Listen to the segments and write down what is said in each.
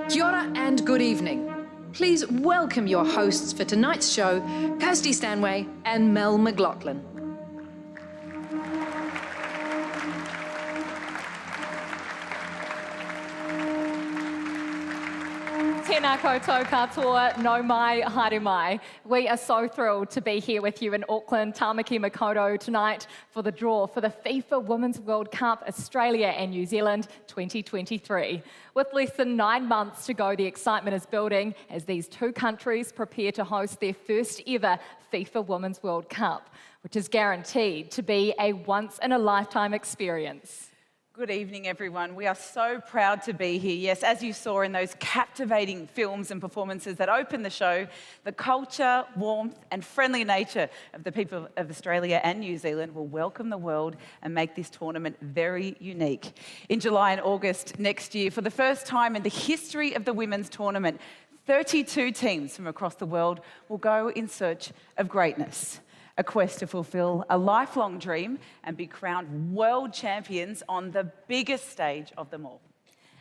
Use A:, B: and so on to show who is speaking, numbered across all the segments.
A: Kia ora and good evening. Please welcome your hosts for tonight's show, Kirsty Stanway and Mel McLaughlin.
B: Tēnā koutou katoa, no mai, haere mai. We are so thrilled to be here with you in Auckland, Tāmaki Makaurau tonight for the draw for the FIFA Women's World Cup Australia and New Zealand 2023. With less than 9 months to go, the excitement is building as these two countries prepare to host their first ever FIFA Women's World Cup, which is guaranteed to be a once-in-a-lifetime experience.
C: Good evening, everyone. We are so proud to be here. Yes, as you saw in those captivating films and performances that opened the show, the culture, warmth and friendly nature of the people of Australia and New Zealand will welcome the world and make this tournament very unique. In July and August next year, for the first time in the history of the women's tournament, 32 teams from across the world will go in search of greatness. A quest to fulfill a lifelong dream and be crowned world champions on the biggest stage of them all.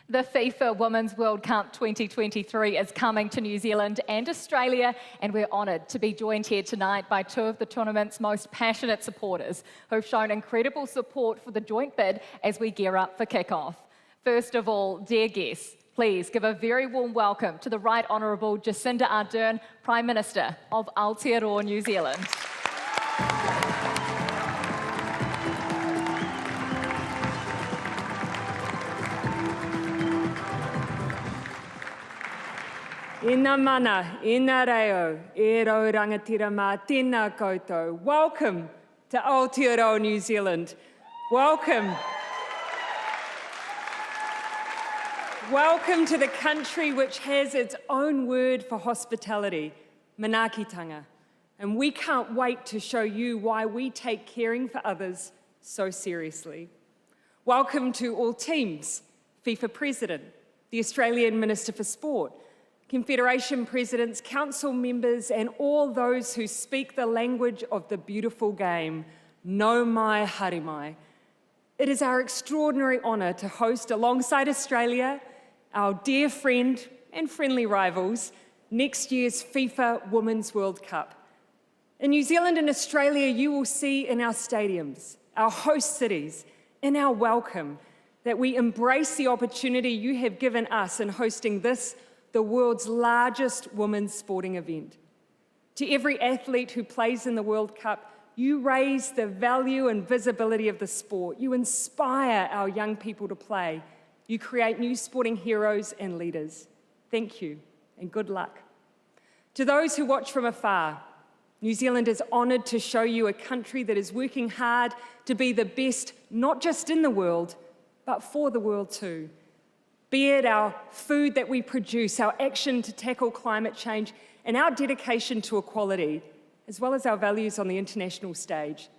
B: The FIFA Women's World Cup 2023 is coming to New Zealand and Australia, and we're honoured to be joined here tonight by two of the tournament's most passionate supporters who've shown incredible support for the joint bid as we gear up for kick-off. First of all, dear guests, please give a very warm welcome to the Right Honourable Jacinda Ardern, Prime Minister of Aotearoa, New Zealand.
D: Ina mana, ina reo, e rau rangatira mā, tēnā koutou. Welcome to Aotearoa, New Zealand. Welcome. Welcome to the country which has its own word for hospitality, manaakitanga. And we can't wait to show you why we take caring for others so seriously. Welcome to all teams, FIFA President, the Australian Minister for Sport, Confederation Presidents, Council members, and all those who speak the language of the beautiful game, no mai, haere mai. It is our extraordinary honour to host alongside Australia, our dear friend and friendly rivals, next year's FIFA Women's World Cup. In New Zealand and Australia, you will see in our stadiums, our host cities, in our welcome, that we embrace the opportunity you have given us in hosting this, the world's largest women's sporting event. To every athlete who plays in the World Cup, you raise the value and visibility of the sport. You inspire our young people to play. You create new sporting heroes and leaders. Thank you and good luck. To those who watch from afar, New Zealand is honoured to show you a country that is working hard to be the best, not just in the world, but for the world too. Be it our food that we produce, our action to tackle climate change, and our dedication to equality, as well as our values on the international stage.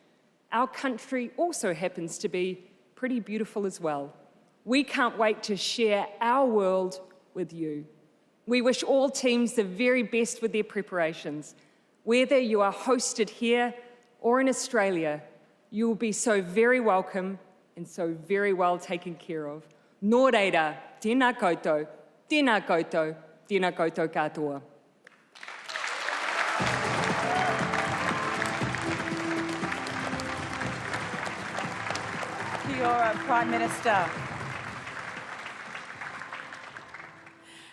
D: Our country also happens to be pretty beautiful as well. We can't wait to share our world with you. We wish all teams the very best with their preparations. Whether you are hosted here or in Australia, you will be so very welcome and so very well taken care of. Nō reira, tēnā koutou, tēnā koutou, tēnā koutou katoa.
C: Kia ora, Prime Minister.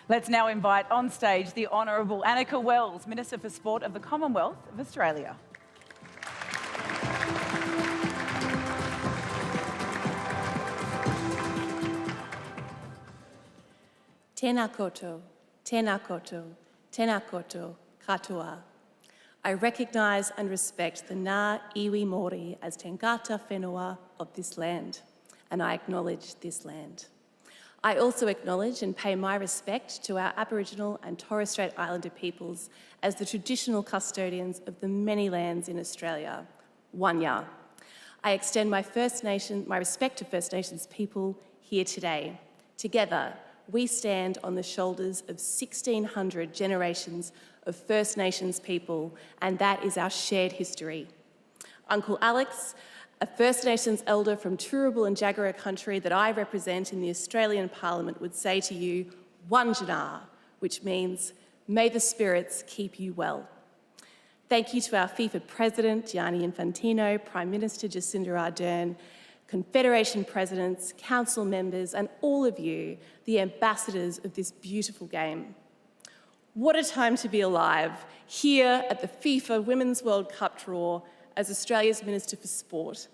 C: Let's now invite on stage the Honourable Annika Wells, Minister for Sport of the Commonwealth of Australia.
E: Tēnā koutou, tēnā koutou, tēnā koutou katoa. I recognise and respect the Ngā iwi Māori as tangata whenua of this land, and I acknowledge this land. I also acknowledge and pay my respect to our Aboriginal and Torres Strait Islander peoples as the traditional custodians of the many lands in Australia. Wanya. I extend my respect to First Nations people here today. Together, we stand on the shoulders of 1,600 generations of First Nations people, and that is our shared history. Uncle Alex, a First Nations elder from Turrbal and Jagera country that I represent in the Australian Parliament, would say to you, Wanjana, which means, may the spirits keep you well. Thank you to our FIFA President, Gianni Infantino, Prime Minister Jacinda Ardern, Confederation Presidents, Council members, and all of you, the ambassadors of this beautiful game. What a time to be alive, here at the FIFA Women's World Cup draw as Australia's Minister for Sport.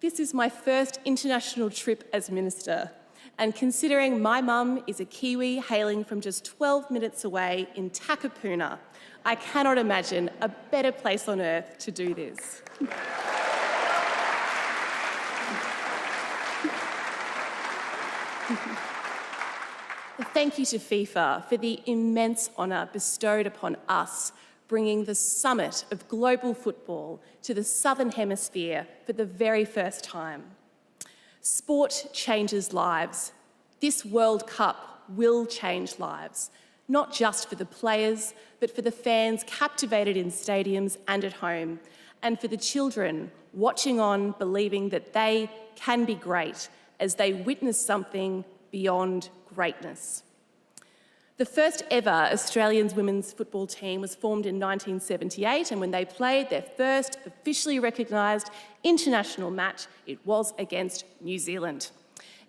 E: This is my first international trip as Minister, and considering my mum is a Kiwi hailing from just 12 minutes away in Takapuna, I cannot imagine a better place on earth to do this. Thank you to FIFA for the immense honour bestowed upon us, bringing the summit of global football to the Southern Hemisphere for the very first time. Sport changes lives. This World Cup will change lives, not just for the players, but for the fans captivated in stadiums and at home, and for the children watching on, believing that they can be great as they witness something beyond greatness. The first ever Australian women's football team was formed in 1978, and when they played their first officially recognised international match, it was against New Zealand.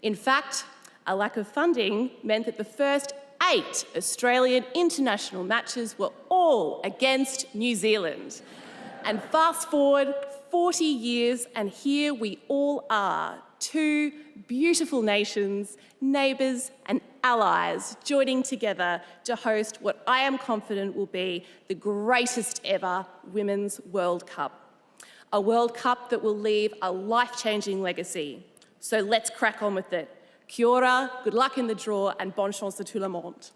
E: In fact, a lack of funding meant that the first 8 Australian international matches were all against New Zealand. And fast forward 40 years, and here we all are, 2 beautiful nations, neighbours and allies joining together to host what I am confident will be the greatest ever Women's World Cup. A World Cup that will leave a life-changing legacy. So let's crack on with it. Kia ora, good luck in the draw, and bonne chance à tout le monde.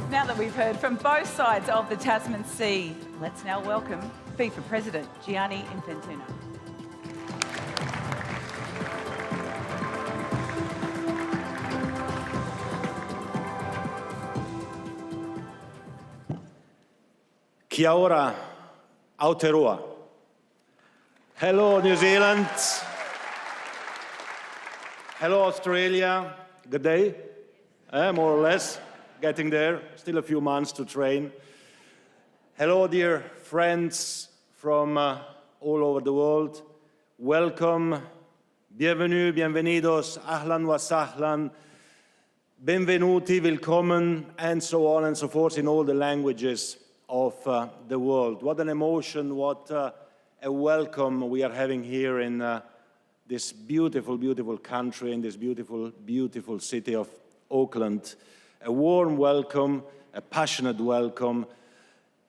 C: Now that we've heard from both sides of the Tasman Sea, let's now welcome FIFA President Gianni Infantino.
F: Kia ora, Aotearoa. Hello, New Zealand. Hello, Australia. Good day, more or less. Getting there, still a few months to train. Hello, dear friends from all over the world. Welcome, bienvenue, bienvenidos, ahlan wa sahlan, benvenuti, willkommen, and so on and so forth in all the languages of the world. What an emotion, what a welcome we are having here in this beautiful, beautiful country, in this beautiful, beautiful city of Auckland. A warm welcome, a passionate welcome.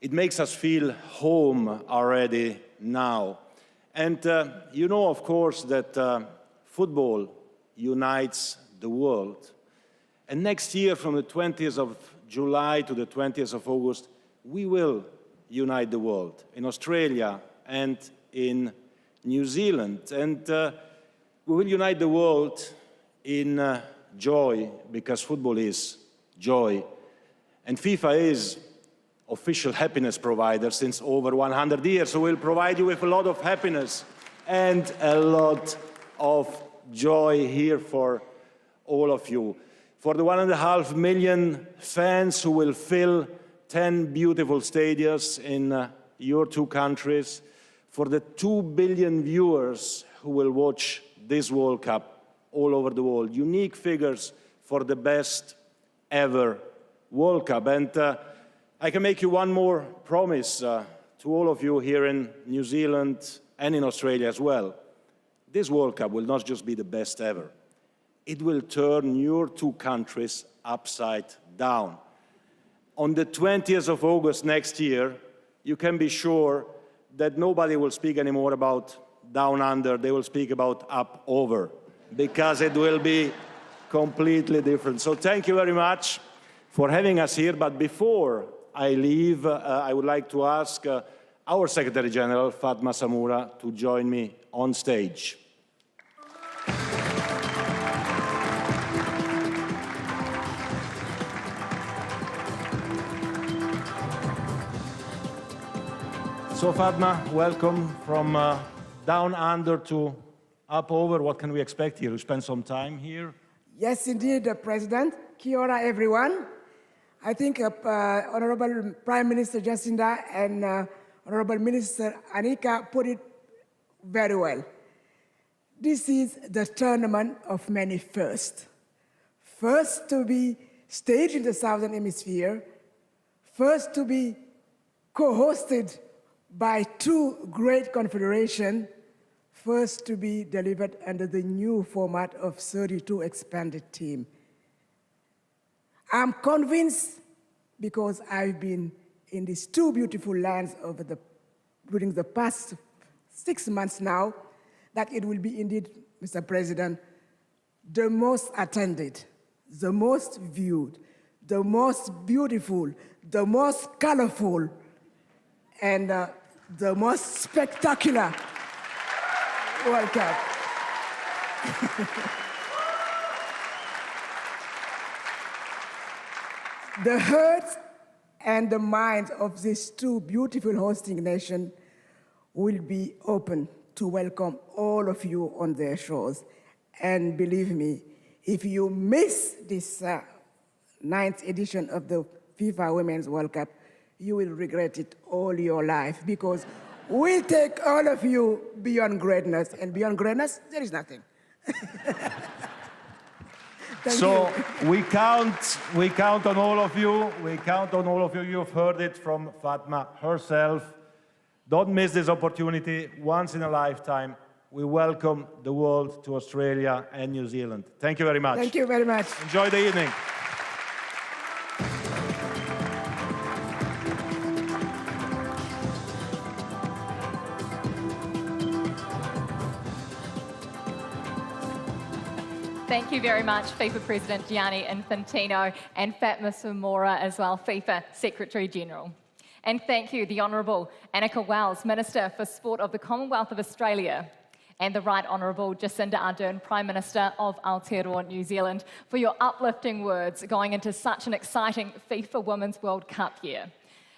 F: It makes us feel home already now. And you know, of course, that football unites the world. And next year, from the 20th of July to the 20th of August, we will unite the world in Australia and in New Zealand. And we will unite the world in joy, because football is joy. And FIFA is official happiness provider since over 100 years, so we'll provide you with a lot of happiness and a lot of joy here for all of you. For the 1.5 million fans who will fill 10 beautiful stadiums in your 2 countries, for the 2 billion viewers who will watch this World Cup all over the world. Unique figures for the best ever World Cup. And I can make you one more promise to all of you here in New Zealand and in Australia as well. This World Cup will not just be the best ever. It will turn your 2 countries upside down. On the 20th of August next year, you can be sure that nobody will speak anymore about down under. They will speak about up over, because it will be completely different. So thank you very much for having us here. But before I leave, I would like to ask our Secretary General, Fatma Samoura, to join me on stage. So Fatma, welcome from down under to up over. What can we expect here? You spend some time here?
G: Yes, indeed, President. Kia ora, everyone. I think Honorable Prime Minister Jacinda and Honorable Minister Anika put it very well. This is the tournament of many firsts. First to be staged in the Southern Hemisphere, first to be co-hosted by two great confederations, first to be delivered under the new format of 32 expanded team. I'm convinced, because I've been in these two beautiful lands during the past 6 months now, that it will be indeed, Mr. President, the most attended, the most viewed, the most beautiful, the most colorful, and the most spectacular World Cup. The hearts and the minds of these two beautiful hosting nations will be open to welcome all of you on their shores. And believe me, if you miss this 9th edition of the FIFA Women's World Cup, you will regret it all your life, because we'll take all of you beyond greatness, and beyond greatness, there is nothing.
F: So we count on all of you. We count on all of you. You've heard it from Fatma herself. Don't miss this opportunity. Once in a lifetime, we welcome the world to Australia and New Zealand. Thank you very much.
G: Thank you very much.
F: Enjoy the evening.
B: Thank you very much, FIFA President Gianni Infantino, and Fatma Sumora as well, FIFA Secretary General. And thank you, the Honourable Annika Wells, Minister for Sport of the Commonwealth of Australia, and the Right Honourable Jacinda Ardern, Prime Minister of Aotearoa, New Zealand, for your uplifting words going into such an exciting FIFA Women's World Cup year.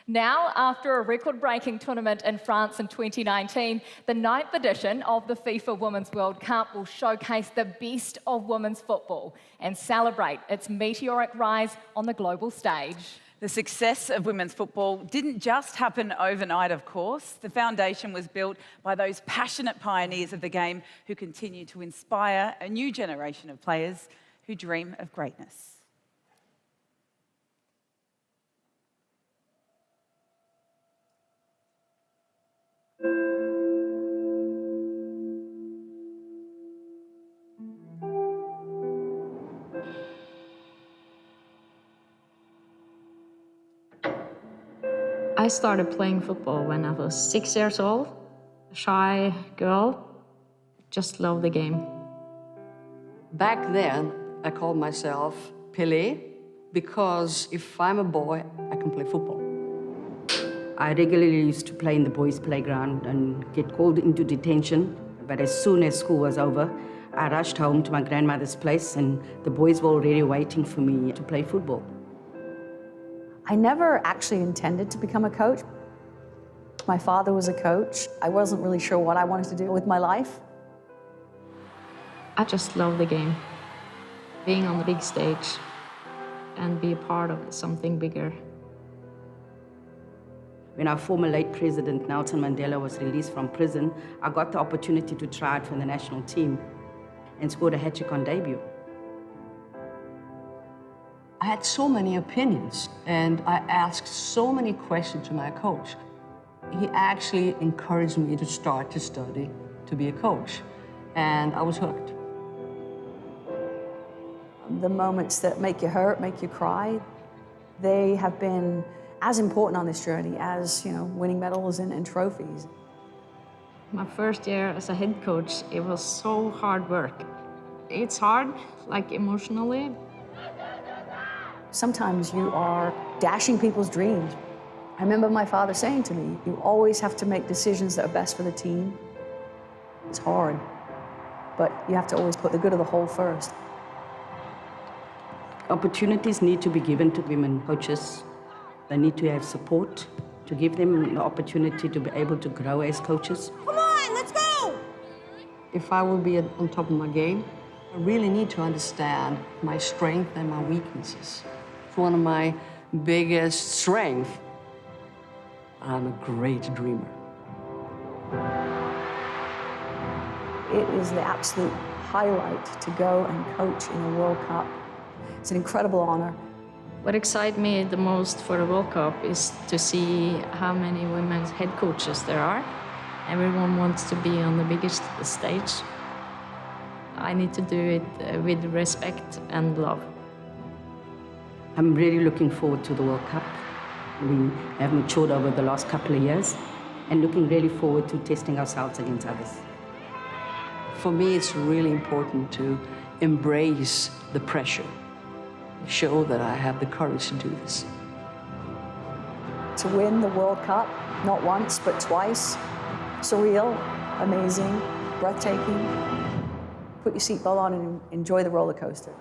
B: Now, after a record-breaking tournament in France in 2019, the 9th edition of the FIFA Women's World Cup will showcase the best of women's football and celebrate its meteoric rise on the global stage.
C: The success of women's football didn't just happen overnight, of course. The foundation was built by those passionate pioneers of the game who continue to inspire a new generation of players who dream of greatness.
H: I started playing football when I was 6 years old. A shy girl, just loved the game.
I: Back then, I called myself Pele because if I'm a boy, I can play football. I regularly used to play in the boys' playground and get called into detention. But as soon as school was over, I rushed home to my grandmother's place and the boys were already waiting for me to play football.
J: I never actually intended to become a coach. My father was a coach. I wasn't really sure what I wanted to do with my life.
H: I just love the game. Being on the big stage and be a part of something bigger.
I: When our former late president, Nelson Mandela, was released from prison, I got the opportunity to try out for the national team and scored a hat-trick on debut.
K: I had so many opinions and I asked so many questions to my coach. He actually encouraged me to start to study to be a coach, and I was hooked.
J: The moments that make you hurt, make you cry, they have been as important on this journey as, winning medals and trophies.
H: My first year as a head coach, it was so hard work. It's hard, like emotionally.
J: Sometimes you are dashing people's dreams. I remember my father saying to me, you always have to make decisions that are best for the team. It's hard, but you have to always put the good of the whole first.
I: Opportunities need to be given to women coaches. They need to have support to give them the opportunity to be able to grow as coaches.
L: Come on, let's go!
K: If I will be on top of my game, I really need to understand my strengths and my weaknesses. It's one of my biggest strengths.
I: I'm a great dreamer.
J: It is the absolute highlight to go and coach in a World Cup. It's an incredible honor.
H: What excites me the most for the World Cup is to see how many women's head coaches there are. Everyone wants to be on the biggest stage. I need to do it with respect and love.
I: I'm really looking forward to the World Cup. We have matured over the last couple of years and looking really forward to testing ourselves against others. For me, it's really important to embrace the pressure, show that I have the courage to do this.
J: To win the World Cup, not once, but twice, surreal, amazing, breathtaking. Put your seatbelt on and enjoy the roller coaster.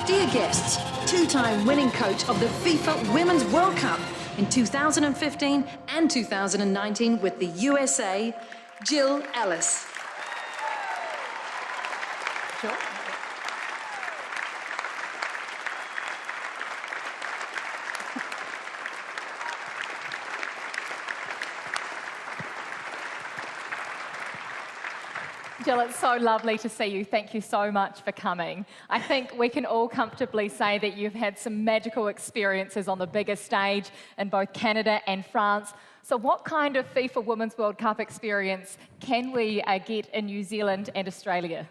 A: Dear guests, two-time winning coach of the FIFA Women's World Cup in 2015 and 2019 with the USA, Jill Ellis.
B: Sure. Jill, it's so lovely to see you. Thank you so much for coming. I think we can all comfortably say that you've had some magical experiences on the biggest stage in both Canada and France. So what kind of FIFA Women's World Cup experience can we get in New Zealand and Australia?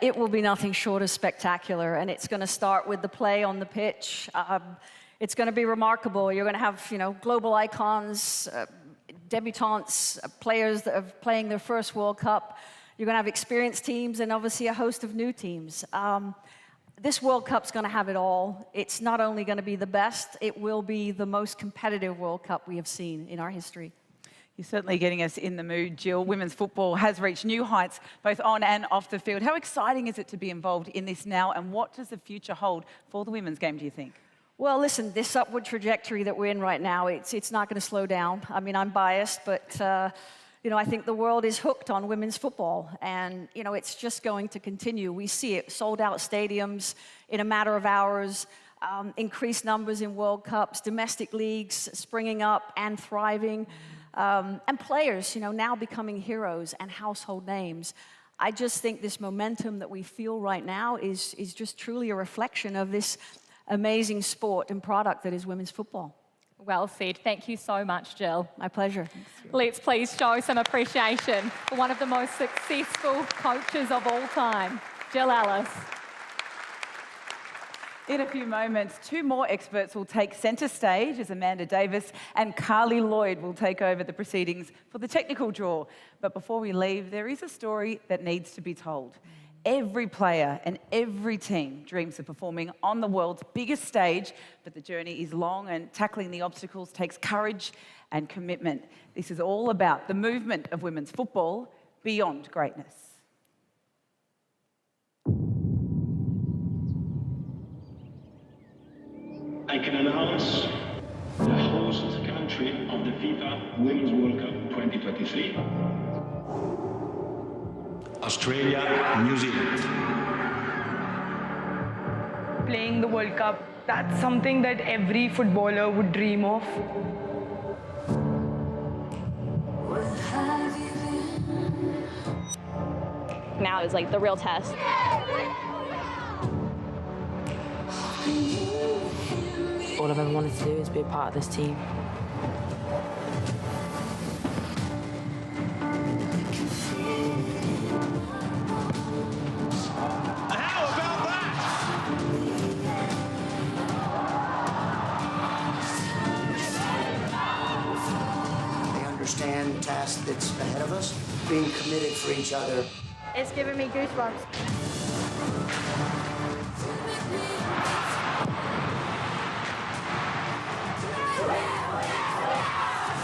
J: It will be nothing short of spectacular, and it's going to start with the play on the pitch. It's going to be remarkable. You're going to have, global icons, debutantes, players that are playing their first World Cup. You're going to have experienced teams and obviously a host of new teams. This World Cup's going to have it all. It's not only going to be the best, it will be the most competitive World Cup we have seen in our history.
C: You're certainly getting us in the mood, Jill. Women's football has reached new heights, both on and off the field. How exciting is it to be involved in this now, and what does the future hold for the women's game, do you think?
J: Well, listen, this upward trajectory that we're in right now, it's not going to slow down. I mean, I'm biased, but I think the world is hooked on women's football, and it's just going to continue. We see it, sold out stadiums in a matter of hours, increased numbers in World Cups, domestic leagues springing up and thriving, and players, now becoming heroes and household names. I just think this momentum that we feel right now is just truly a reflection of this amazing sport and product that is women's football.
B: Well said. Thank you so much, Jill.
J: My pleasure.
B: Let's please show some appreciation for one of the most successful coaches of all time, Jill Ellis.
C: In a few moments, two more experts will take centre stage as Amanda Davis and Carly Lloyd will take over the proceedings for the technical draw. But before we leave, there is a story that needs to be told. Every player and every team dreams of performing on the world's biggest stage, but the journey is long and tackling the obstacles takes courage and commitment. This is all about the movement of women's football beyond greatness.
L: I can announce the host country of the FIFA Women's World Cup 2023. Australia, New Zealand.
M: Playing the World Cup, that's something that every footballer would dream of.
N: Now is like the real test.
O: All I've ever wanted to do is be a part of this team.
L: How about that?
O: They understand the task that's ahead of us, being committed for each other.
N: It's giving me goosebumps.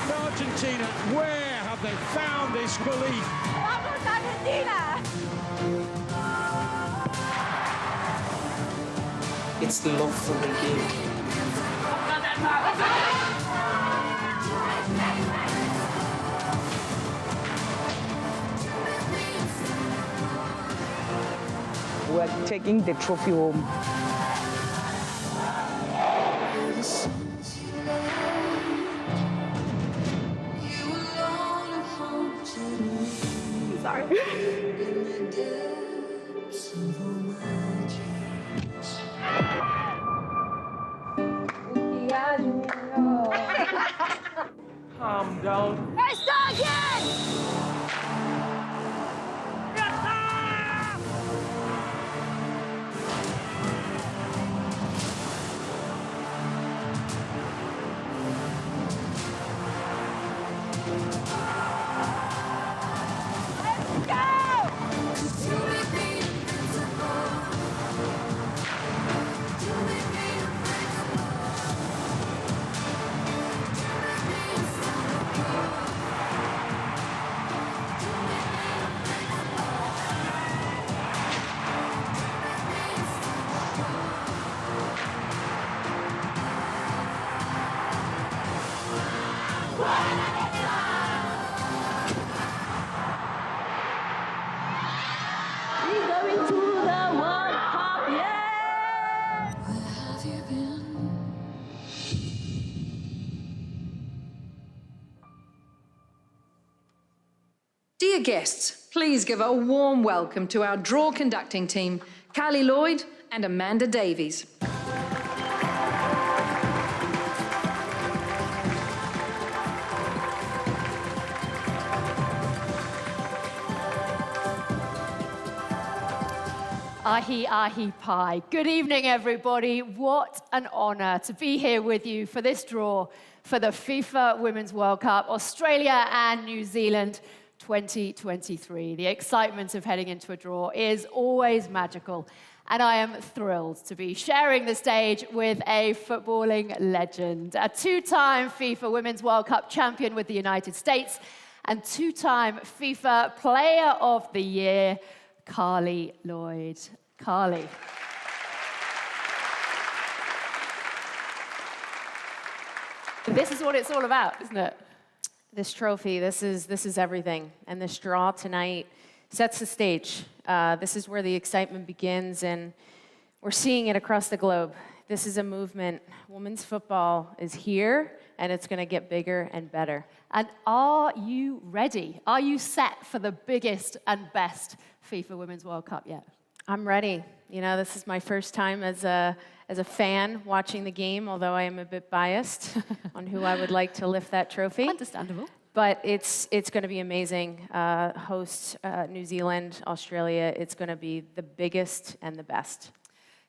L: Argentina, where have they found this belief?
N: Vamos, Argentina!
O: It's the love for the game.
M: We're taking the trophy home.
L: Calm down.
N: Let's start again!
A: Dear guests, please give a warm welcome to our draw conducting team, Carly Lloyd and Amanda Davies.
B: Ahi, ahi, pie. Good evening, everybody. What an honour to be here with you for this draw for the FIFA Women's World Cup, Australia and New Zealand 2023. The excitement of heading into a draw is always magical, and I am thrilled to be sharing the stage with a footballing legend, a two-time FIFA Women's World Cup champion with the United States and two-time FIFA Player of the Year, Carly Lloyd. Carly. This is what it's all about, isn't it?
P: This trophy, this is everything. And this draw tonight sets the stage. This is where the excitement begins, and we're seeing it across the globe. This is a movement. Women's football is here, and it's going to get bigger and better.
B: And are you ready? Are you set for the biggest and best FIFA Women's World Cup yet?
P: I'm ready. You know, this is my first time as a fan watching the game, although I am a bit biased on who I would like to lift that trophy.
B: Understandable.
P: But it's going to be amazing. Host New Zealand, Australia, it's going to be the biggest and the best.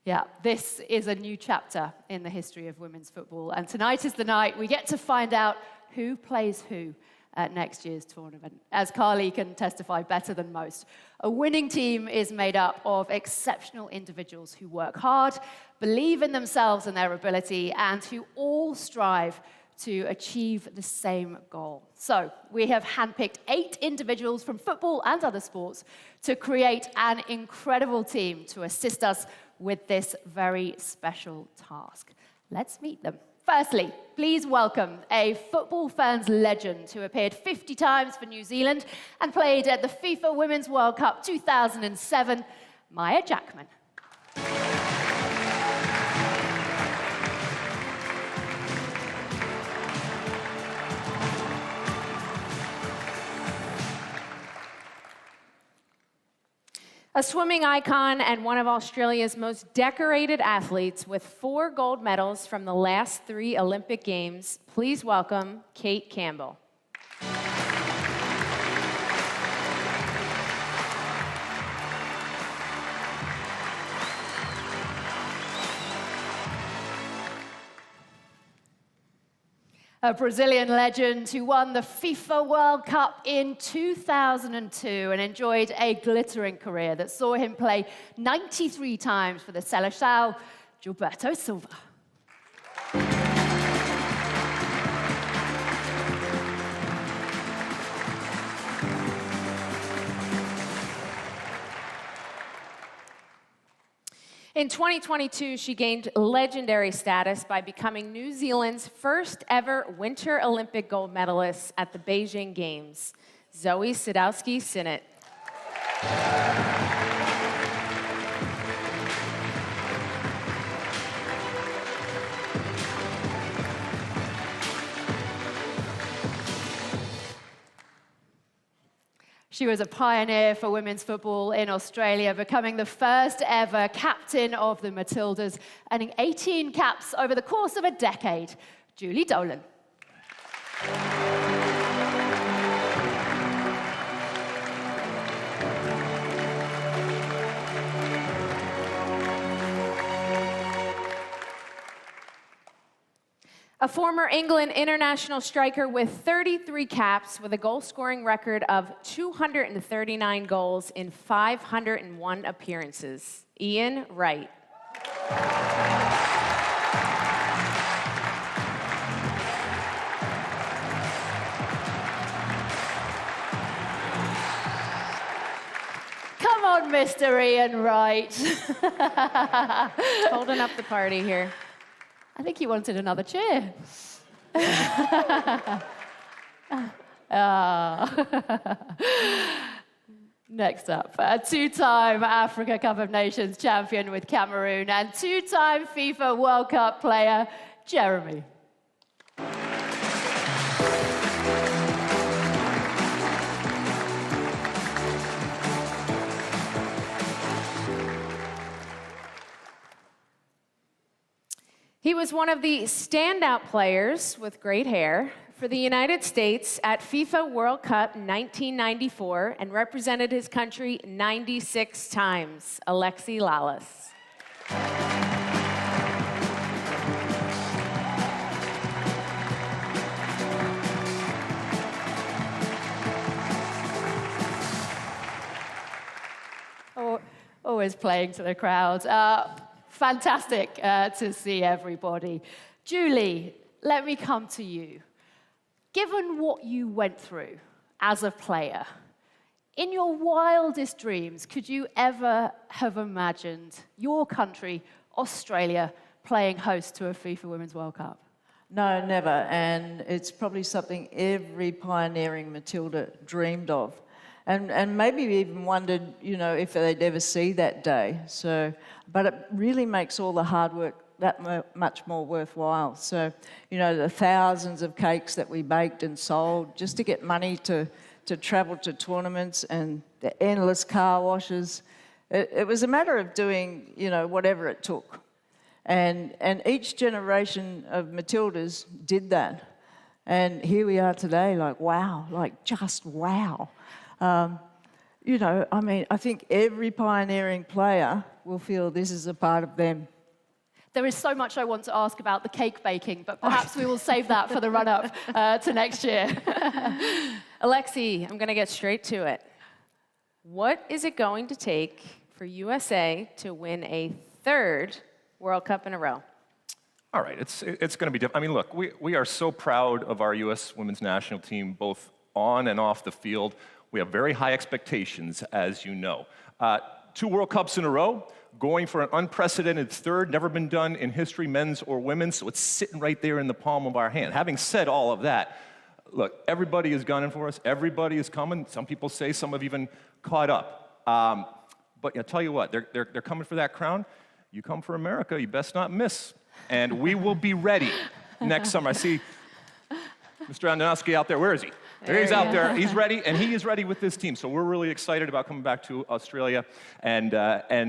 B: Yeah, this is a new chapter in the history of women's football. And tonight is the night we get to find out who plays who at next year's tournament. As Carly can testify better than most, a winning team is made up of exceptional individuals who work hard, believe in themselves and their ability, and who all strive to achieve the same goal. So we have handpicked 8 individuals from football and other sports to create an incredible team to assist us with this very special task. Let's meet them. Firstly, please welcome a football fans legend who appeared 50 times for New Zealand and played at the FIFA Women's World Cup 2007, Maya Jackman.
P: A swimming icon and one of Australia's most decorated athletes with 4 gold medals from the last 3 Olympic Games, please welcome Kate Campbell.
B: A Brazilian legend who won the FIFA World Cup in 2002 and enjoyed a glittering career that saw him play 93 times for the Seleção, Gilberto Silva. In 2022, she gained legendary status by becoming New Zealand's first ever Winter Olympic gold medalist at the Beijing Games, Zoe Sadowski-Synnott. She was a pioneer for women's football in Australia, becoming the first ever captain of the Matildas, earning 18 caps over the course of a decade. Julie Dolan. A former England international striker with 33 caps with a goal-scoring record of 239 goals in 501 appearances. Ian Wright. Come on, Mr. Ian Wright. Holding up the party here. I think he wanted another cheer. Next up, a two-time Africa Cup of Nations champion with Cameroon and two-time FIFA World Cup player, Jeremy. He was one of the standout players with great hair for the United States at FIFA World Cup 1994 and represented his country 96 times, Alexi Lalas. Always playing to the crowd. Fantastic to see everybody. Julie, let me come to you. Given what you went through as a player, in your wildest dreams, could you ever have imagined your country, Australia, playing host to a FIFA Women's World Cup?
Q: No, never. And it's probably something every pioneering Matilda dreamed of. And maybe even wondered, you know, if they'd ever see that day. So, but it really makes all the hard work that much more worthwhile. So, you know, the thousands of cakes that we baked and sold just to get money to travel to tournaments and the endless car washes. It was a matter of doing, you know, whatever it took. And each generation of Matildas did that. And here we are today, like, wow, like just wow. You know, I mean, I think every pioneering player will feel this is a part of them.
B: There is so much I want to ask about the cake baking, but perhaps we will save that for the run-up to next year.
P: Alexi, I'm going to get straight to it. What is it going to take for USA to win a third World Cup in a row?
R: All right, it's going to be different. I mean, look, we are so proud of our U.S. women's national team, both on and off the field. We have very high expectations, as you know. 2 World Cups in a row, going for an unprecedented third, never been done in history, men's or women's, so it's sitting right there in the palm of our hand. Having said all of that, look, everybody is gunning for us. Everybody is coming. Some people say some have even caught up. But I'll tell you what, they're coming for that crown. You come for America, you best not miss. And we will be ready next summer. I see Mr. Andonovsky out there. Where is he? There he's out there. He's ready, and he is ready with this team. So we're really excited about coming back to Australia and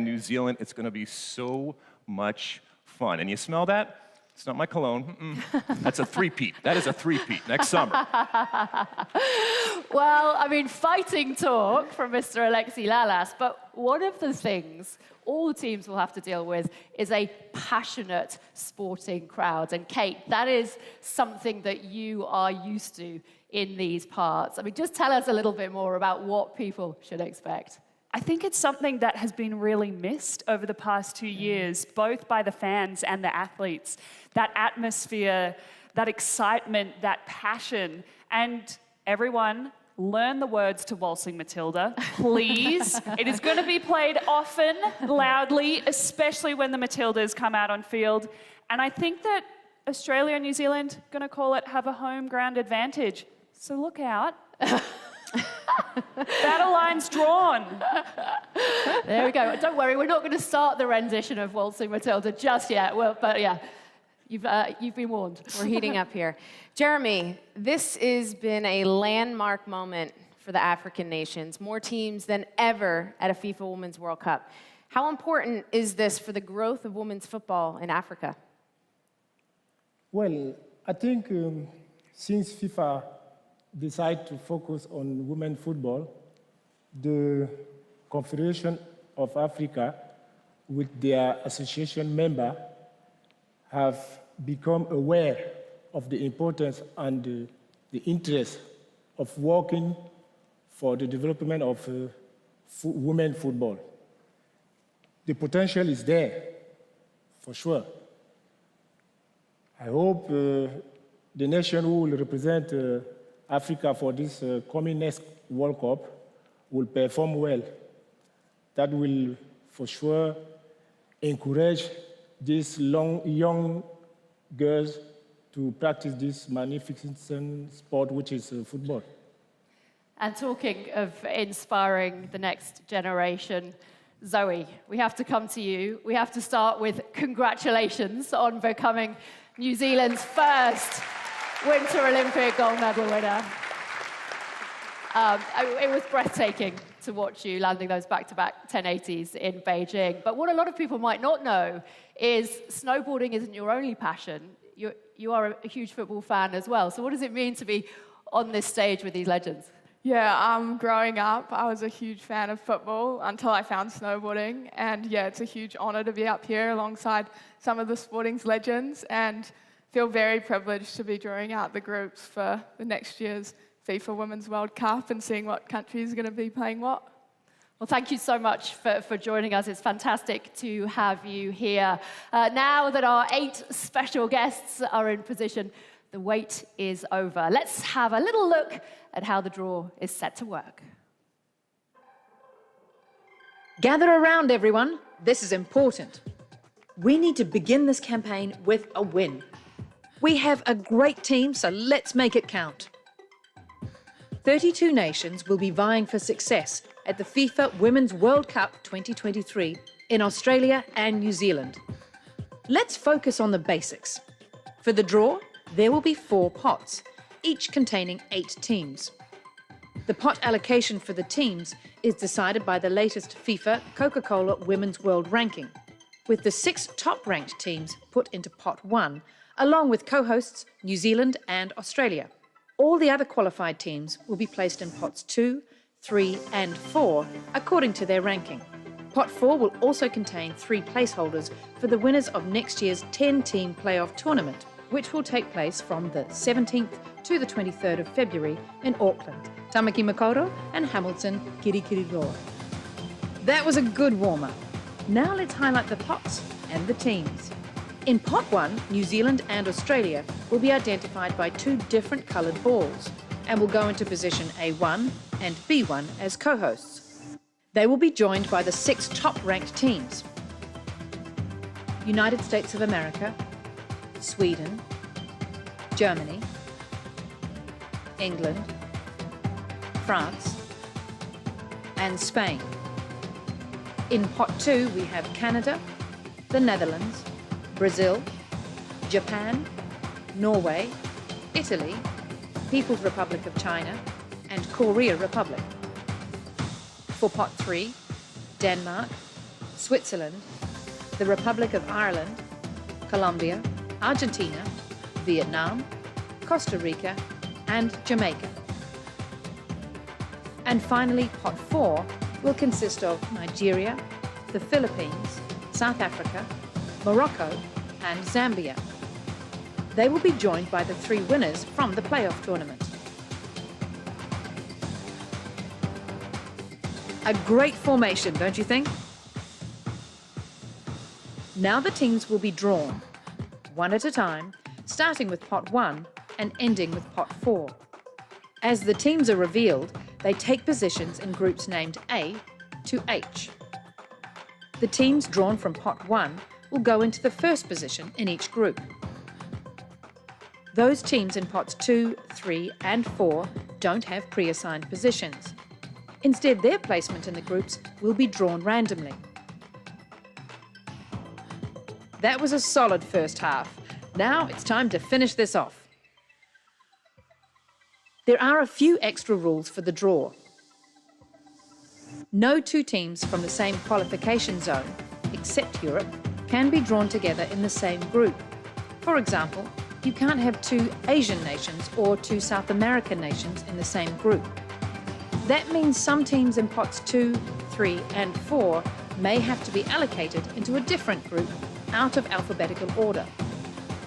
R: New Zealand. It's going to be so much fun. And you smell that? It's not my cologne. That's a three-peat. That is a three-peat next summer.
B: Well, I mean, fighting talk from Mr. Alexi Lalas, but one of the things all the teams will have to deal with is a passionate sporting crowd. And Kate, that is something that you are used to in these parts. I mean, just tell us a little bit more about what people should expect.
S: I think it's something that has been really missed over the past 2 years, both by the fans and the athletes. That atmosphere, that excitement, that passion. And everyone, learn the words to Waltzing Matilda, please. It is going to be played often, loudly, especially when the Matildas come out on field. And I think that Australia and New Zealand are going to call it have a home ground advantage. So look out. Battle line's drawn.
B: There we go. Don't worry, we're not going to start the rendition of Waltzing Matilda just yet. Well, but yeah, you've been warned.
P: We're heating up here. Jeremy, this has been a landmark moment for the African nations, more teams than ever at a FIFA Women's World Cup. How important is this for the growth of women's football in Africa?
T: Well, I think since FIFA decided to focus on women's football, the Confederation of Africa, with their association member, have become aware of the importance and the interest of working for the development of women's football. The potential is there, for sure. I hope the nation who will represent Africa for this coming next World Cup will perform well. That will, for sure, encourage these young girls to practice this magnificent sport, which is football.
B: And talking of inspiring the next generation, Zoe, we have to come to you. We have to start with congratulations on becoming New Zealand's first Winter Olympic gold medal winner. It was breathtaking to watch you landing those back-to-back 1080s in Beijing. But what a lot of people might not know is snowboarding isn't your only passion. You are a huge football fan as well. So what does it mean to be on this stage with these legends?
U: Yeah, growing up, I was a huge fan of football until I found snowboarding. And yeah, it's a huge honour to be up here alongside some of the sporting's legends and feel very privileged to be drawing out the groups for the next year's FIFA Women's World Cup and seeing what country is going to be playing what.
B: Well, thank you so much for joining us. It's fantastic to have you here. Now that our 8 special guests are in position, the wait is over. Let's have a little look at how the draw is set to work.
A: Gather around, everyone. This is important. We need to begin this campaign with a win. We have a great team, so let's make it count. 32 nations will be vying for success at the FIFA Women's World Cup 2023 in Australia and New Zealand. Let's focus on the basics. For the draw, there will be 4 pots, each containing 8 teams. The pot allocation for the teams is decided by the latest FIFA Coca-Cola Women's World Ranking, with the 6 top-ranked teams put into pot 1, along with co-hosts New Zealand and Australia. All the other qualified teams will be placed in pots 2, 3 and 4 according to their ranking. Pot 4 will also contain 3 placeholders for the winners of next year's 10-team playoff tournament, which will take place from the 17th to the 23rd of February in Auckland, Tamaki Makaurau and Hamilton Kirikiriroa. That was a good warm-up. Now let's highlight the pots and the teams. In pot 1, New Zealand and Australia will be identified by 2 different coloured balls and will go into position A1 and B1 as co-hosts. They will be joined by the 6 top-ranked teams: United States of America, Sweden, Germany, England, France, and Spain. In pot 2, we have Canada, the Netherlands, Brazil, Japan, Norway, Italy, People's Republic of China, and Korea Republic. For pot 3, Denmark, Switzerland, the Republic of Ireland, Colombia, Argentina, Vietnam, Costa Rica, and Jamaica. And finally, pot 4 will consist of Nigeria, the Philippines, South Africa, Morocco, and Zambia. They will be joined by the 3 winners from the playoff tournament. A great formation, don't you think? Now the teams will be drawn, one at a time, starting with pot 1 and ending with pot 4. As the teams are revealed, they take positions in groups named A to H. The teams drawn from pot 1 will go into the first position in each group. Those teams in pots 2, 3 and 4 don't have pre-assigned positions. Instead, their placement in the groups will be drawn randomly. That was a solid first half. Now it's time to finish this off. There are a few extra rules for the draw. No 2 teams from the same qualification zone, except Europe, can be drawn together in the same group. For example, you can't have 2 Asian nations or 2 South American nations in the same group. That means some teams in pots 2, 3 and 4 may have to be allocated into a different group out of alphabetical order.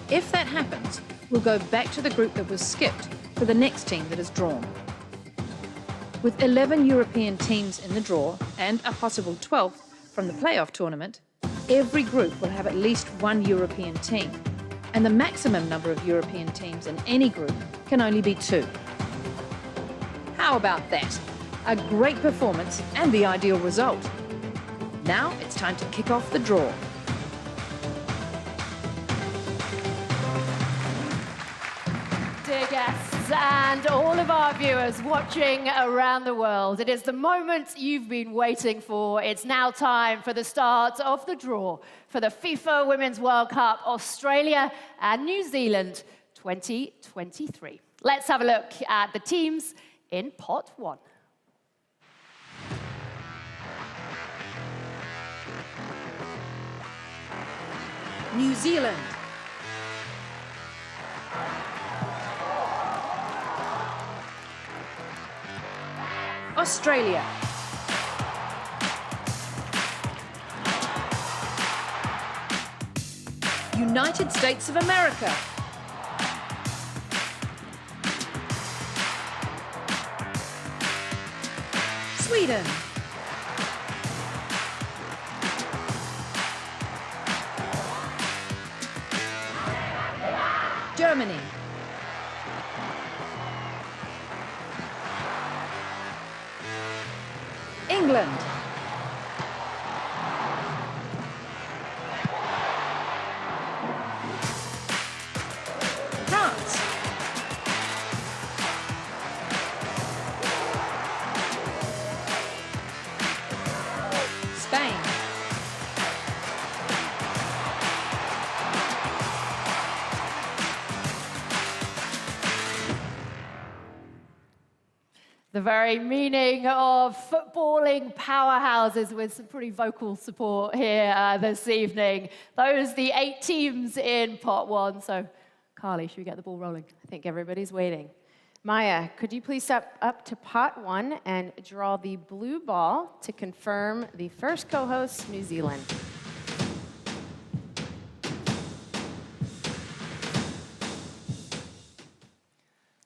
A: If that happens, we'll go back to the group that was skipped for the next team that is drawn. With 11 European teams in the draw and a possible 12th from the playoff tournament, every group will have at least 1 European team, and the maximum number of European teams in any group can only be 2. How about that? A great performance and the ideal result. Now it's time to kick off the draw.
P: Dear guests and all of our viewers watching around the world, it is the moment you've been waiting for. It's now time for the start of the draw for the FIFA Women's World Cup Australia and New Zealand 2023. Let's have a look at the teams in pot 1.
A: New Zealand. Australia. United States of America. Sweden. Germany. England. France. Spain.
P: The very meaning of footballing powerhouses with some pretty vocal support here this evening. Those the 8 teams in pot 1. So, Carly, should we get the ball rolling? I think everybody's waiting. Maya, could you please step up to pot 1 and draw the blue ball to confirm the first co-host, New Zealand?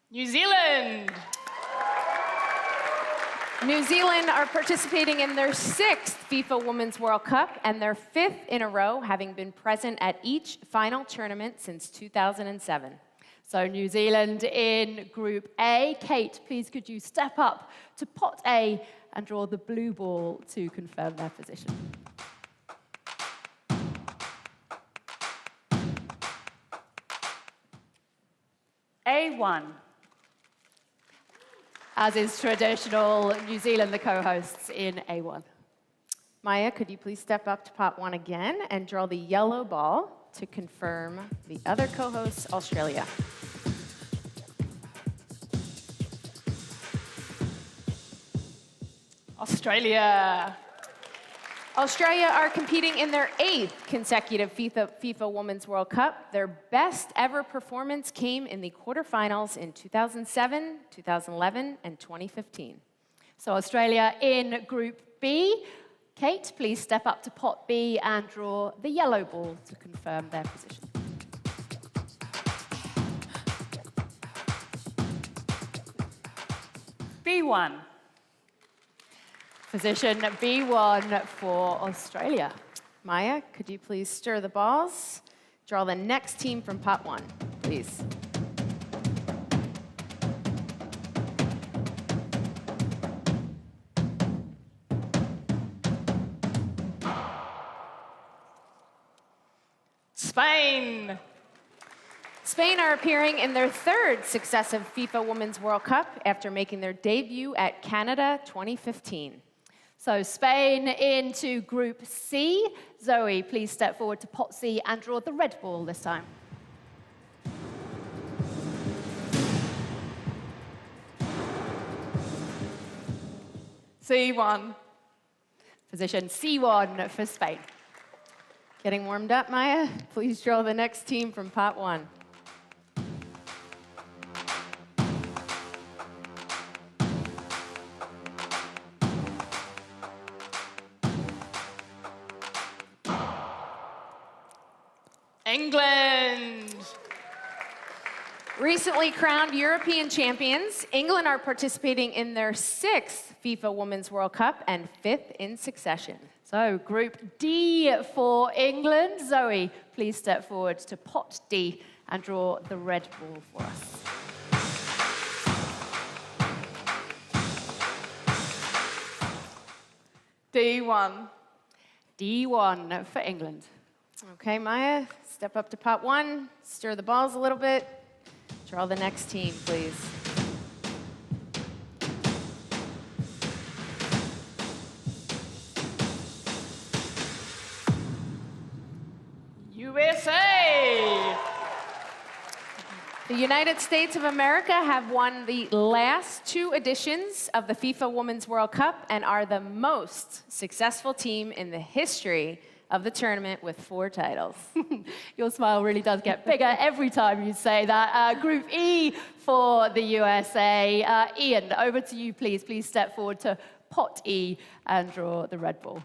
S: New Zealand.
P: New Zealand are participating in their 6th FIFA Women's World Cup and their 5th in a row, having been present at each final tournament since 2007. So New Zealand in Group A. Kate, please could you step up to pot A and draw the blue ball to confirm their position.
S: A1.
P: As is traditional, New Zealand, the co-hosts in A1. Maya, could you please step up to pot 1 again and draw the yellow ball to confirm the other co-hosts, Australia.
S: Australia.
P: Australia are competing in their 8th consecutive FIFA Women's World Cup. Their best ever performance came in the quarterfinals in 2007, 2011, and 2015.
B: So Australia in Group B. Kate, please step up to pot B and draw the yellow ball to confirm their position.
S: B1.
B: Position B1 for Australia.
P: Maya, could you please stir the balls? Draw the next team from pot 1, please.
B: Spain.
P: Spain are appearing in their 3rd successive FIFA Women's World Cup after making their debut at Canada 2015.
B: So Spain into Group C. Zoe, please step forward to pot C and draw the red ball this time.
U: C1.
B: Position C1 for Spain.
P: Getting warmed up, Maya? Please draw the next team from pot 1.
B: England.
P: Recently crowned European champions, England are participating in their 6th FIFA Women's World Cup and 5th in succession.
B: So Group D for England. Zoe, please step forward to pot D and draw the red ball for us.
U: D1.
B: D1 for England.
P: Okay, Maya, step up to pot 1, stir the balls a little bit. Draw the next team, please.
B: USA.
P: The United States of America have won the last 2 editions of the FIFA Women's World Cup and are the most successful team in the history of the tournament with 4 titles.
B: Your smile really does get bigger every time you say that. Group E for the USA. Ian, over to you, please. Please step forward to pot E and draw the red ball.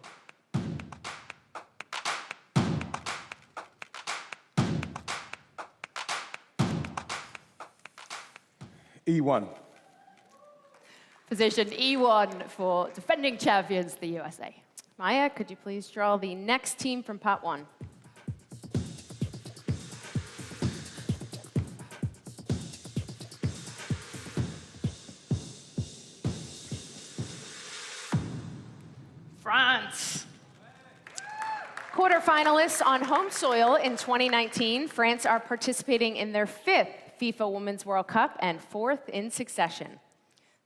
D: E1.
B: Position E1 for defending champions, the USA.
P: Maya, could you please draw the next team from pot 1?
B: France.
P: Quarterfinalists on home soil in 2019, France are participating in their 5th FIFA Women's World Cup and 4th in succession.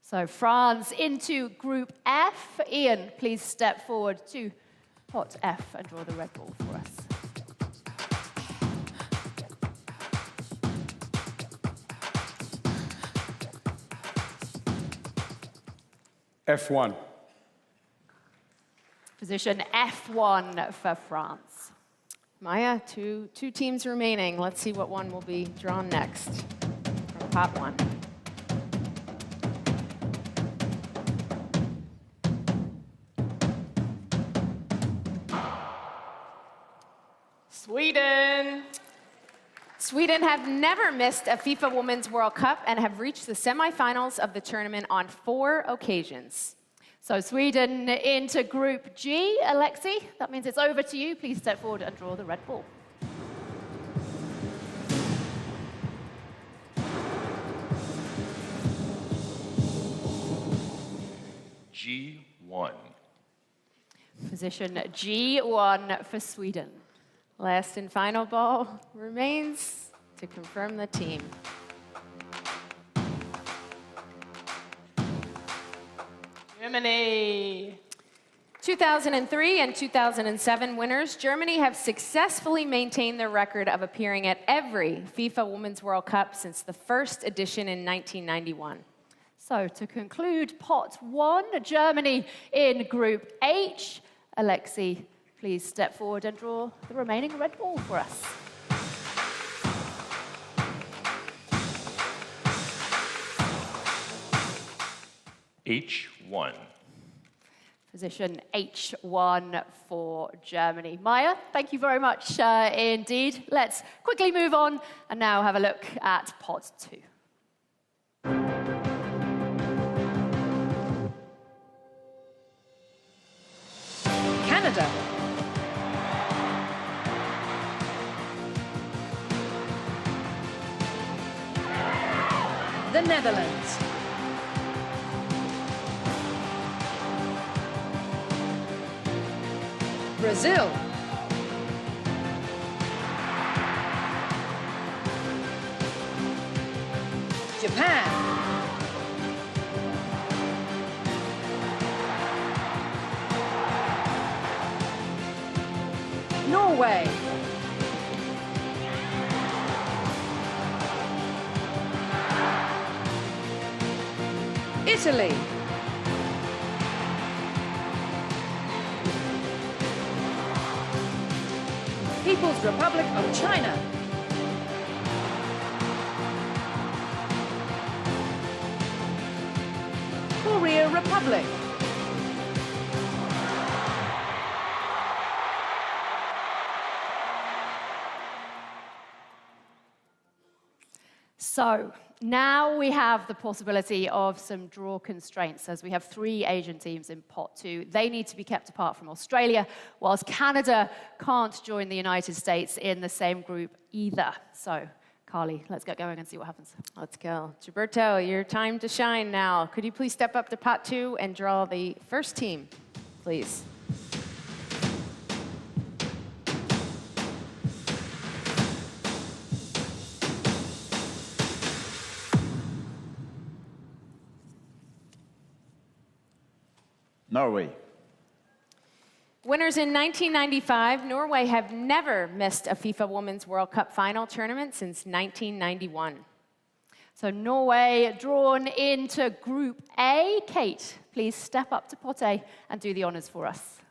B: So France into Group F. Ian, please step forward to pot F and draw the red ball for us.
D: F1.
B: Position F1 for France.
P: Maya, two teams remaining. Let's see what one will be drawn next from pot 1.
B: Sweden.
P: Sweden have never missed a FIFA Women's World Cup and have reached the semifinals of the tournament on 4 occasions.
B: So Sweden into Group G. Alexi, that means it's over to you. Please step forward and draw the red ball.
R: G1.
B: Position G1 for Sweden.
P: Last and final ball remains to confirm the team.
B: Germany.
P: 2003 and 2007 winners, Germany have successfully maintained their record of appearing at every FIFA Women's World Cup since the first edition in 1991.
B: So to conclude pot 1, Germany in Group H. Alexi, please step forward and draw the remaining red ball for us.
R: H1.
B: Position H1 for Germany. Maya, thank you very much indeed. Let's quickly move on and now have a look at pot 2.
A: Canada. The Netherlands. Brazil. Japan. Norway. Italy. People's Republic of China. Korea Republic.
B: So now we have the possibility of some draw constraints, as we have 3 Asian teams in pot 2. They need to be kept apart from Australia, whilst Canada can't join the United States in the same group either. So, Carly, let's get going and see what happens.
P: Let's go. Gilberto, your time to shine now. Could you please step up to pot 2 and draw the first team, please?
E: Norway.
P: Winners in 1995, Norway have never missed a FIFA Women's World Cup final tournament since 1991.
B: So Norway drawn into Group A. Kate, please step up to pot A and do the honours for us.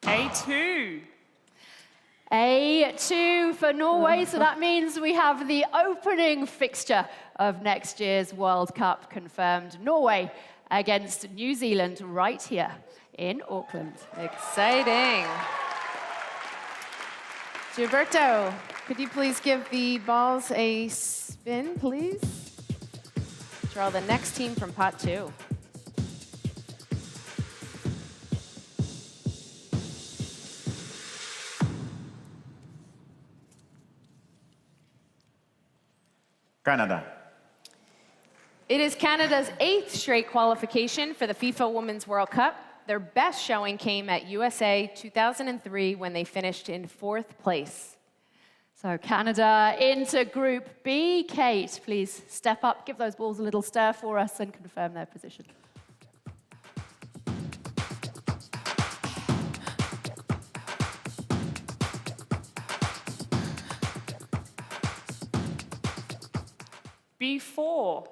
S: A2.
B: A2 for Norway, so that means we have the opening fixture of next year's World Cup confirmed. Norway against New Zealand right here in Auckland.
P: Exciting. Gilberto, could you please give the balls a spin, please? Draw the next team from pot 2.
E: Canada.
P: It is Canada's 8th straight qualification for the FIFA Women's World Cup. Their best showing came at USA 2003 when they finished in 4th place.
B: So Canada into Group B. Kate, please step up, give those balls a little stir for us and confirm their position.
S: B4.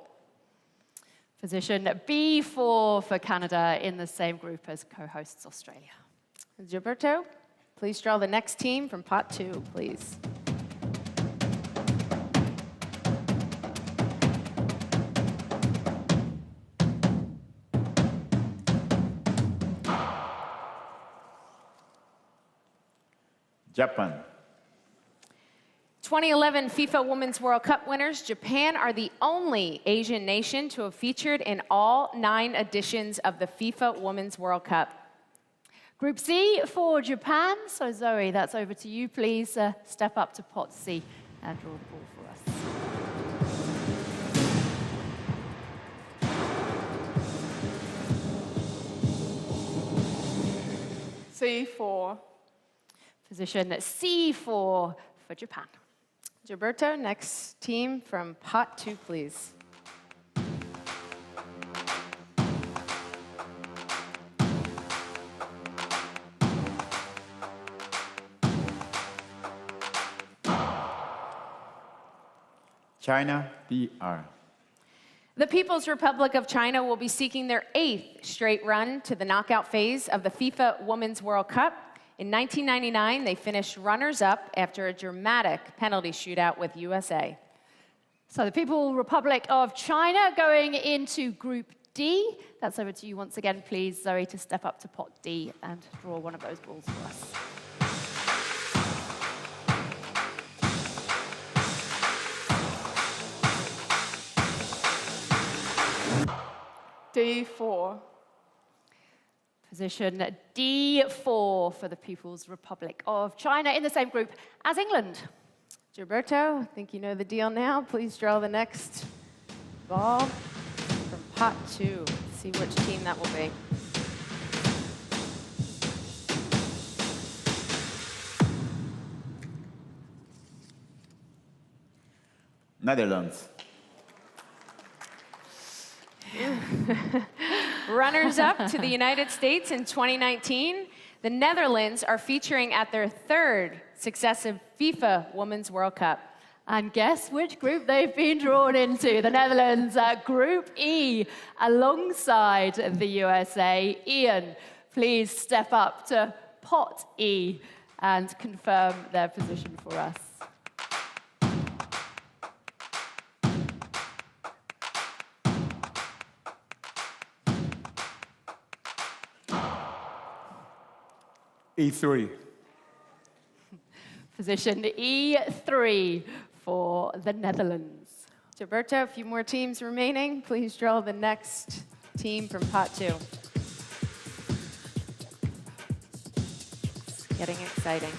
B: Position B4 for Canada in the same group as co-hosts Australia.
P: Gilberto, please draw the next team from pot 2, please.
E: Japan.
P: 2011 FIFA Women's World Cup winners, Japan are the only Asian nation to have featured in all 9 editions of the FIFA Women's World Cup.
B: Group C for Japan. So Zoe, that's over to you. Please step up to pot C and draw the ball for us.
U: C4.
B: Position C4 for Japan.
P: Gilberto, next team from pot 2, please.
E: China, PR.
P: The People's Republic of China will be seeking their 8th straight run to the knockout phase of the FIFA Women's World Cup. In 1999, they finished runners-up after a dramatic penalty shootout with USA.
B: So the People's Republic of China going into Group D. That's over to you once again, please, Zoe, to step up to pot D and draw one of those balls for us.
U: D4.
B: Position D4 for the People's Republic of China in the same group as England.
P: Gilberto, I think you know the deal now. Please draw the next ball from pot 2. Let's see which team that will be.
E: Netherlands.
P: Runners-up to the United States in 2019, the Netherlands are featuring at their 3rd successive FIFA Women's World Cup.
B: And guess which group they've been drawn into? The Netherlands, Group E, alongside the USA. Ian, please step up to pot E and confirm their position for us.
D: E3.
B: Position E3 for the Netherlands.
P: Gilberto, a few more teams remaining. Please draw the next team from pot 2. It's getting exciting.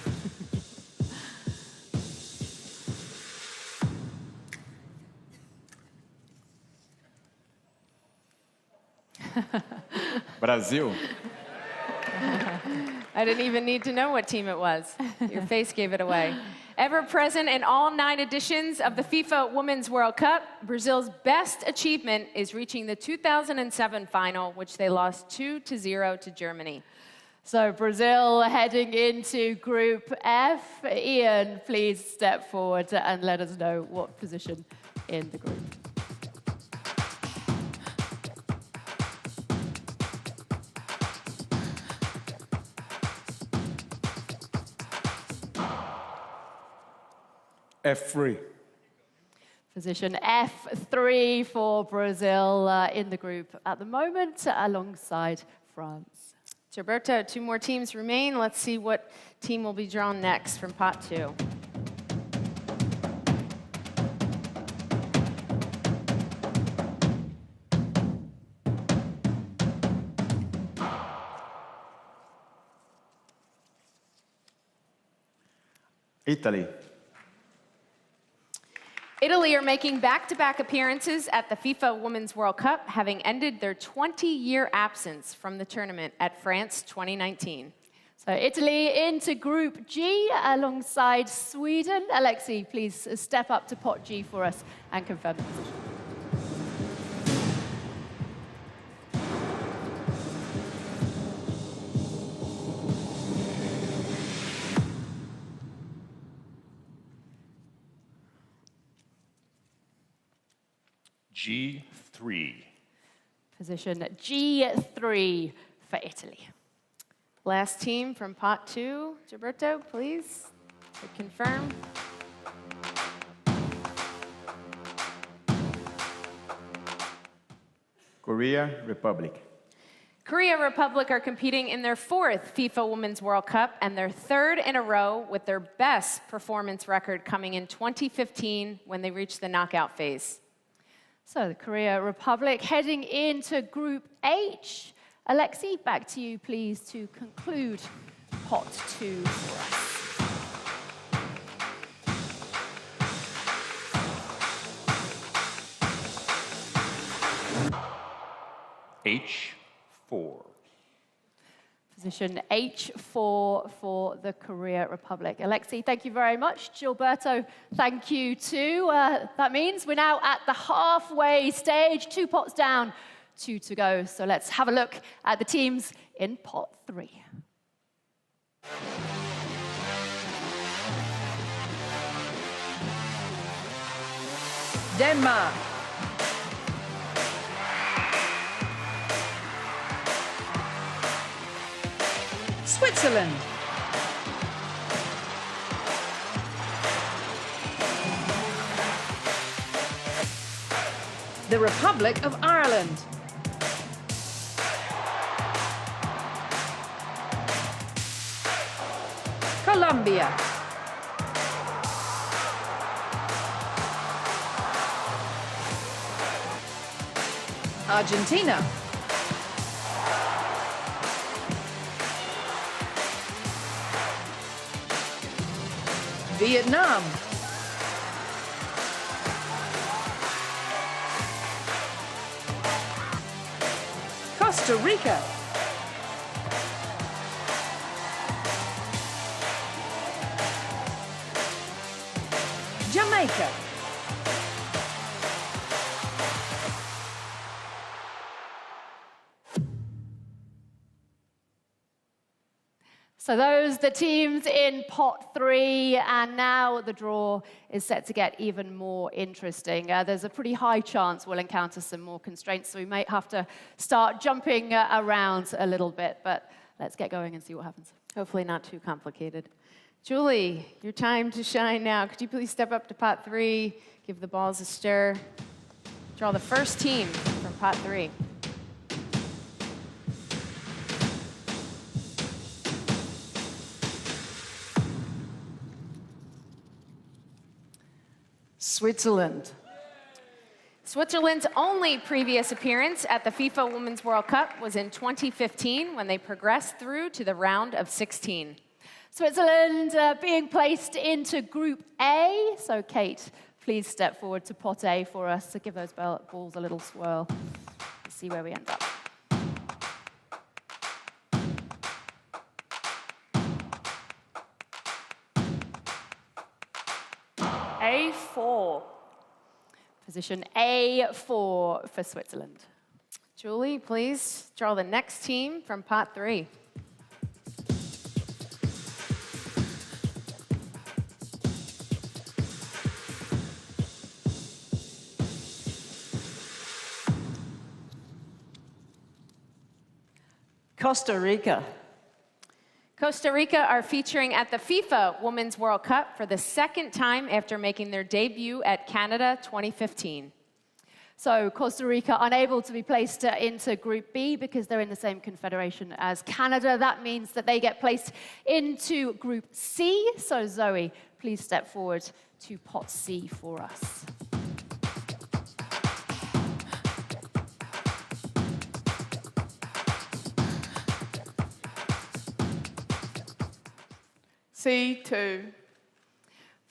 E: Brazil.
P: I didn't even need to know what team it was. Your face gave it away. Ever present in all 9 editions of the FIFA Women's World Cup, Brazil's best achievement is reaching the 2007 final, which they lost 2-0 to Germany.
B: So Brazil heading into Group F. Ian, please step forward and let us know what position in the group.
D: F3.
B: Position F3 for Brazil in the group at the moment, alongside France.
P: Gilberto, 2 more teams remain. Let's see what team will be drawn next from pot 2.
E: Italy.
P: Italy are making back-to-back appearances at the FIFA Women's World Cup, having ended their 20-year absence from the tournament at France 2019.
B: So Italy into Group G alongside Sweden. Alexi, please step up to pot G for us and confirm the position.
R: G3.
B: Position G3 for Italy.
P: Last team from pot 2. Gilberto, please, to confirm.
E: Korea Republic.
P: Korea Republic are competing in their 4th FIFA Women's World Cup and their 3rd in a row, with their best performance record coming in 2015 when they reached the knockout phase.
B: So the Korea Republic heading into Group H. Alexi, back to you, please, to conclude pot 2 for us.
R: H4.
B: Position H4 for the Korea Republic. Alexi, thank you very much. Gilberto, thank you too. That means we're now at the halfway stage, 2 pots down, 2 to go. So let's have a look at the teams in pot 3.
A: Denmark. Switzerland. The Republic of Ireland. Colombia. Argentina. Vietnam. Costa Rica. Jamaica.
P: So those the teams in pot 3, and now the draw is set to get even more interesting. There's a pretty high chance we'll encounter some more constraints, so we might have to start jumping around a little bit, but let's get going and see what happens.
B: Hopefully not too complicated. Julie, your time to shine now. Could you please step up to pot 3, give the balls a stir, draw the first team from pot 3.
Q: Switzerland.
B: Switzerland's only previous appearance at the FIFA Women's World Cup was in 2015 when they progressed through to the round of 16.
P: Switzerland being placed into Group A. So Kate, please step forward to pot A for us to give those balls a little swirl. Let's see where we end up.
S: A4.
P: Position A4 for Switzerland.
B: Julie, please draw the next team from pot 3.
Q: Costa Rica.
B: Costa Rica are featuring at the FIFA Women's World Cup for the second time after making their debut at Canada 2015.
P: So Costa Rica unable to be placed into Group B because they're in the same confederation as Canada. That means that they get placed into Group C. So Zoe, please step forward to pot C for us.
U: C2.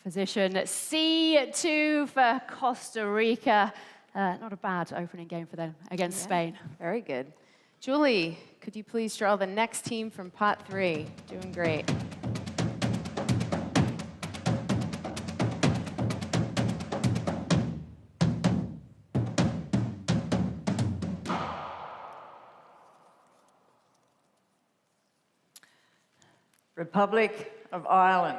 P: Position C2 for Costa Rica. Not a bad opening game for them against Spain.
B: Very good. Julie, could you please draw the next team from pot 3? Doing great.
Q: Republic of Ireland.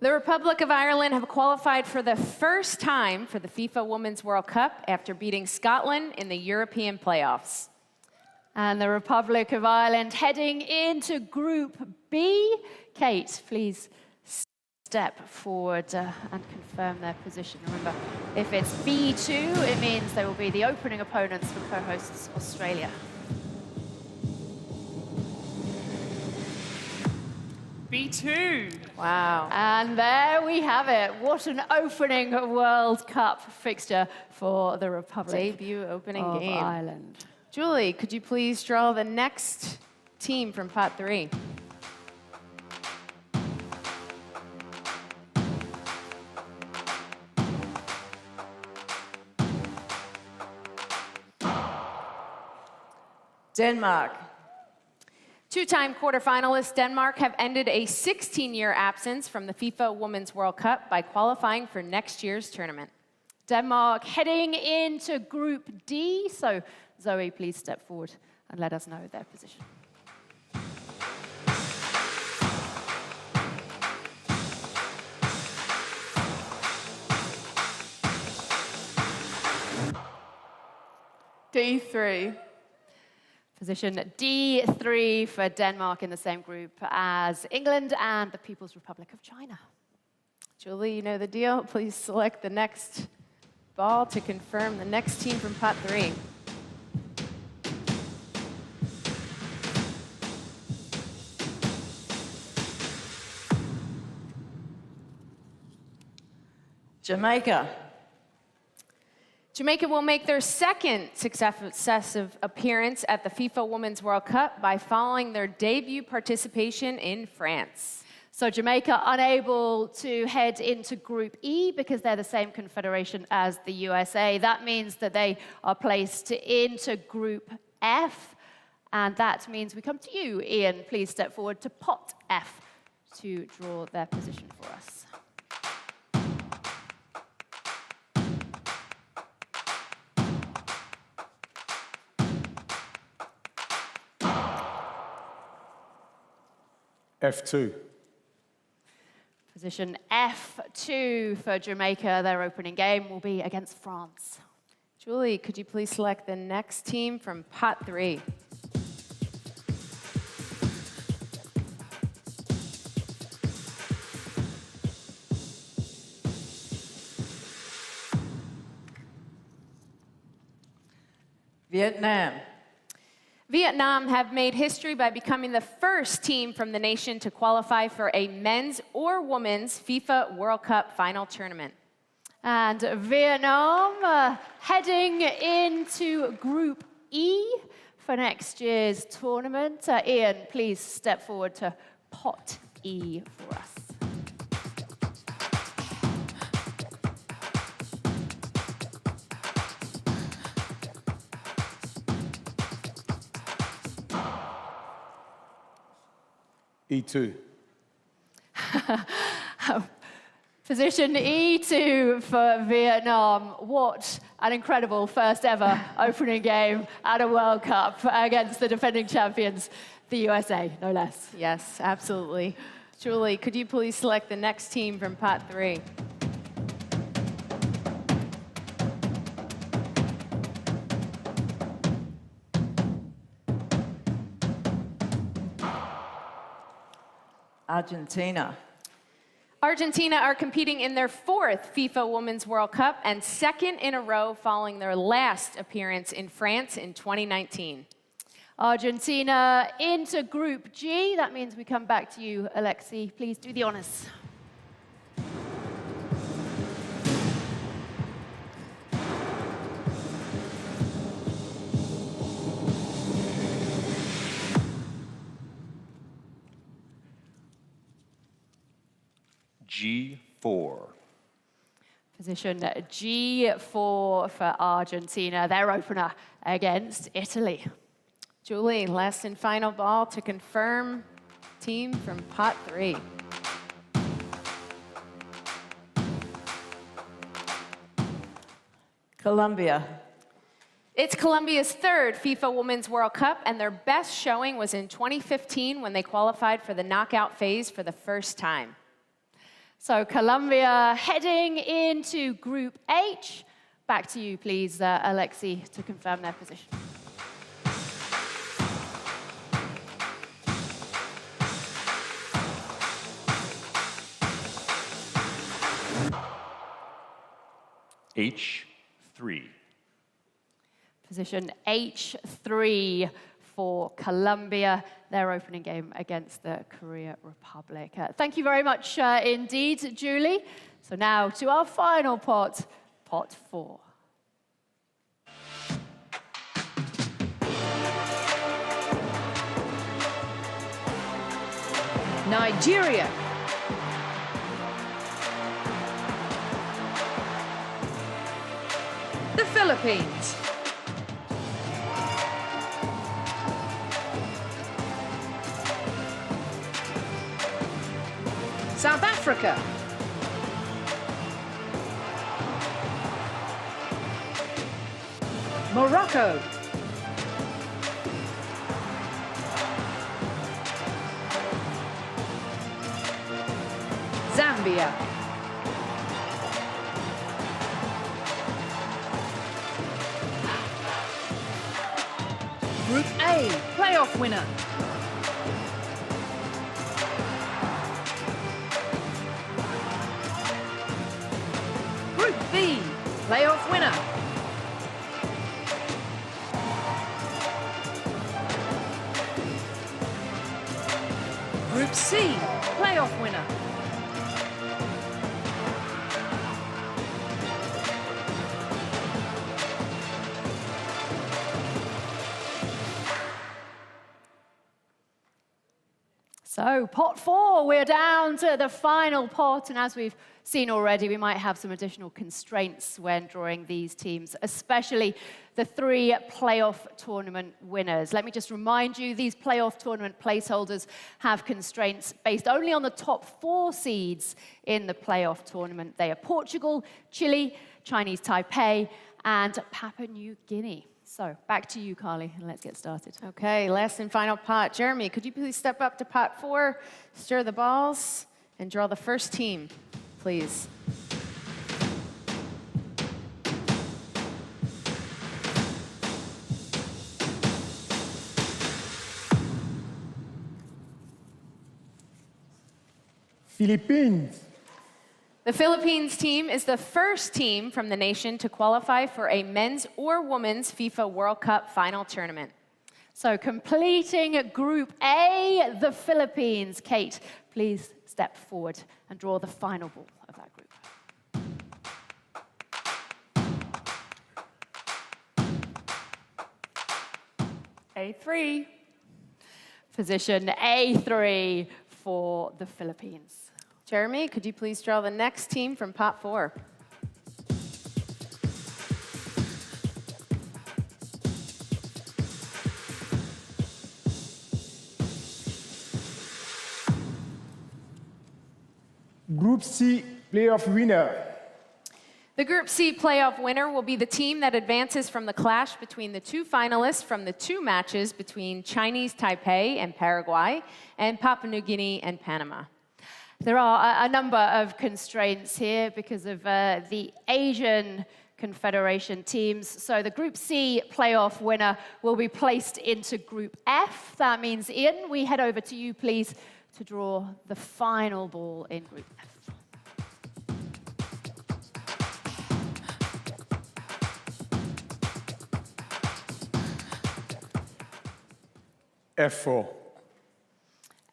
B: The Republic of Ireland have qualified for the first time for the FIFA Women's World Cup after beating Scotland in the European playoffs.
P: And the Republic of Ireland heading into Group B. Kate, please step forward and confirm their position. Remember, if it's B2, it means they will be the opening opponents for co-hosts Australia.
S: B2.
B: Wow.
P: And there we have it. What an opening World Cup fixture for the Republic
B: Debut opening
P: of
B: game.
P: Ireland.
B: Julie, could you please draw the next team from pot 3?
Q: Denmark.
B: Two-time quarterfinalists Denmark have ended a 16-year absence from the FIFA Women's World Cup by qualifying for next year's tournament.
P: Denmark heading into Group D. So Zoe, please step forward and let us know their position.
U: D3.
P: Position D3 for Denmark in the same group as England and the People's Republic of China. Julie, you know the deal. Please select the next ball to confirm the next team from pot 3.
Q: Jamaica.
P: Jamaica will make their second successive appearance at the FIFA Women's World Cup by following their debut participation in France. So Jamaica unable to head into Group E because they're the same confederation as the USA. That means that they are placed into Group F, and that means we come to you, Ian. Please step forward to pot F to draw their position for us.
D: F2.
P: Position F2 for Jamaica. Their opening game will be against France. Julie, could you please select the next team from pot 3?
Q: Vietnam.
P: Vietnam have made history by becoming the first team from the nation to qualify for a men's or women's FIFA World Cup final tournament. And Vietnam heading into Group E for next year's tournament. Ian, please step forward to pot E for us.
D: E2.
P: Position E2 for Vietnam. What an incredible first ever opening game at a World Cup against the defending champions, the USA, no less. Yes, absolutely. Julie, could you please select the next team from pot 3?
Q: Argentina.
P: Argentina are competing in their 4th FIFA Women's World Cup and 2nd in a row following their last appearance in France in 2019. Argentina into Group G. That means we come back to you, Alexi. Please do the honors.
R: G4.
P: Position G4 for Argentina, their opener against Italy. Julie, last and final ball to confirm team from pot 3.
Q: Colombia.
P: It's Colombia's 3rd FIFA Women's World Cup, and their best showing was in 2015 when they qualified for the knockout phase for the first time. So Colombia heading into Group H. Back to you, please, Alexi, to confirm their position.
R: H3.
P: Position H3 for Colombia, their opening game against the Korea Republic. Thank you very much indeed, Julie. So now to our final pot, pot 4.
A: Nigeria. The Philippines. South Africa. Morocco. Zambia. Group A, playoff winner. Group B, playoff winner. Group C, playoff winner.
P: So, pot 4, we're down to the final pot, and as we've seen already, we might have some additional constraints when drawing these teams, especially the 3 playoff tournament winners. Let me just remind you, these playoff tournament placeholders have constraints based only on the top 4 seeds in the playoff tournament. They are Portugal, Chile, Chinese Taipei, and Papua New Guinea. So, back to you, Carly, and let's get started.
H: Okay, last and final pot. Jeremy, could you please step up to pot 4, stir the balls, and draw the first team, please?
T: Philippines.
H: The Philippines team is the first team from the nation to qualify for a men's or women's FIFA World Cup final tournament.
P: So completing Group A, the Philippines. Kate, please step forward and draw the final ball of that group.
S: A3.
P: Position A3 for the Philippines.
H: Jeremy, could you please draw the next team from pot 4?
T: Group C, playoff winner.
H: The Group C playoff winner will be the team that advances from the clash between the 2 finalists from the 2 matches between Chinese Taipei and Paraguay and Papua New Guinea and Panama.
P: There are a number of constraints here because of the Asian Confederation teams. So the Group C playoff winner will be placed into Group F. That means, Ian, we head over to you, please, to draw the final ball in Group F.
D: F4.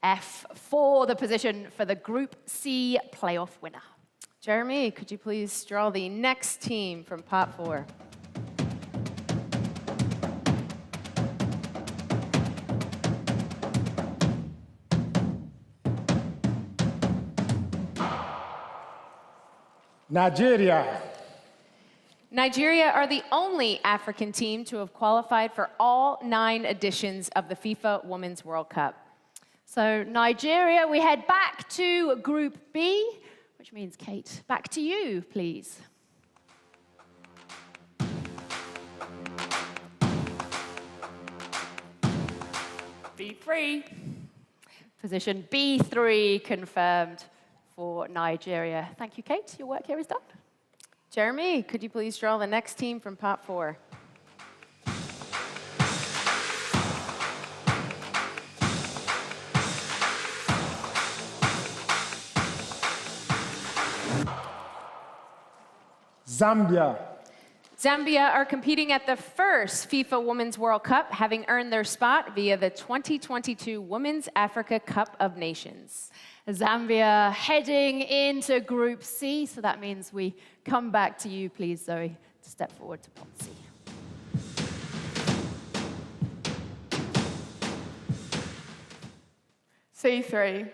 P: F4, the position for the Group C playoff winner.
H: Jeremy, could you please draw the next team from pot 4?
T: Nigeria.
H: Nigeria are the only African team to have qualified for all 9 editions of the FIFA Women's World Cup.
P: So Nigeria, we head back to Group B, which means, Kate, back to you, please.
S: B3.
P: Position B3 confirmed for Nigeria. Thank you, Kate. Your work here is done.
H: Jeremy, could you please draw the next team from pot 4?
T: Zambia.
H: Zambia are competing at the first FIFA Women's World Cup, having earned their spot via the 2022 Women's Africa Cup of Nations.
P: Zambia heading into Group C, so that means we come back to you, please, Zoe, to step forward to pot C.
U: C3.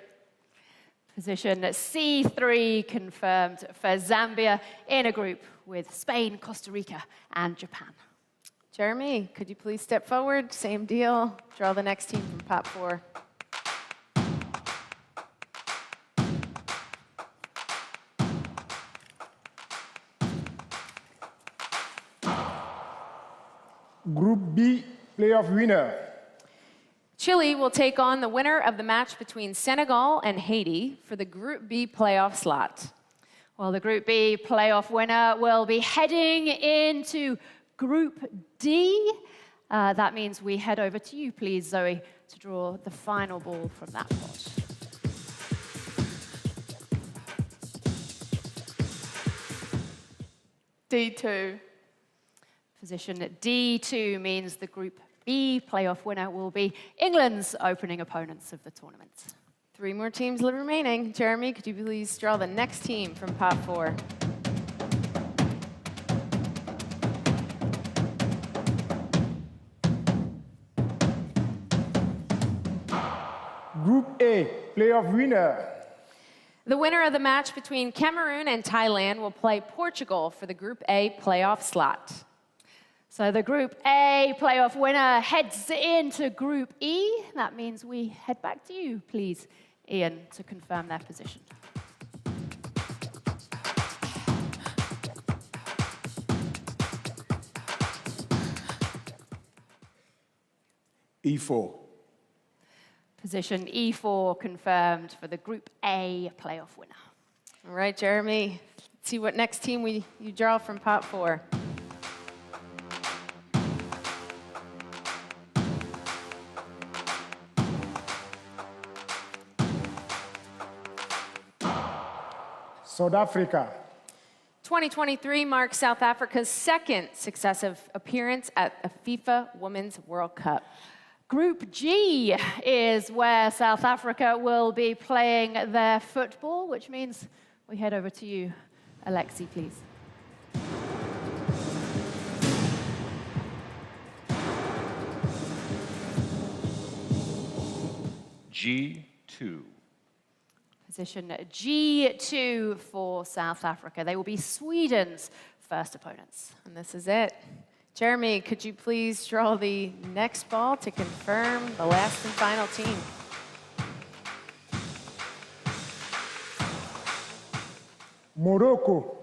P: Position C3 confirmed for Zambia in a group with Spain, Costa Rica, and Japan.
H: Jeremy, could you please step forward? Same deal. Draw the next team from pot 4.
T: Group B, playoff winner.
H: Chile will take on the winner of the match between Senegal and Haiti for the Group B playoff slot.
P: Well, the Group B playoff winner will be heading into Group D. That means we head over to you, please, Zoe, to draw the final ball from that pot.
U: D2.
P: Position D2 means the Group B playoff winner will be England's opening opponents of the tournament.
H: 3 more teams remaining. Jeremy, could you please draw the next team from pot 4?
T: Group A, playoff winner.
H: The winner of the match between Cameroon and Thailand will play Portugal for the Group A playoff slot.
P: So the Group A playoff winner heads into Group E. That means we head back to you, please, Ian, to confirm their position.
D: E4.
P: Position E4 confirmed for the Group A playoff winner.
H: All right, Jeremy, let's see what next team you draw from pot 4.
T: South Africa.
H: 2023 marks South Africa's 2nd successive appearance at a FIFA Women's World Cup.
P: Group G is where South Africa will be playing their football, which means we head over to you, Alexi, please.
R: G2.
P: Position G2 for South Africa. They will be Sweden's first opponents.
H: And this is it. Jeremy, could you please draw the next ball to confirm the last and final team?
T: Morocco.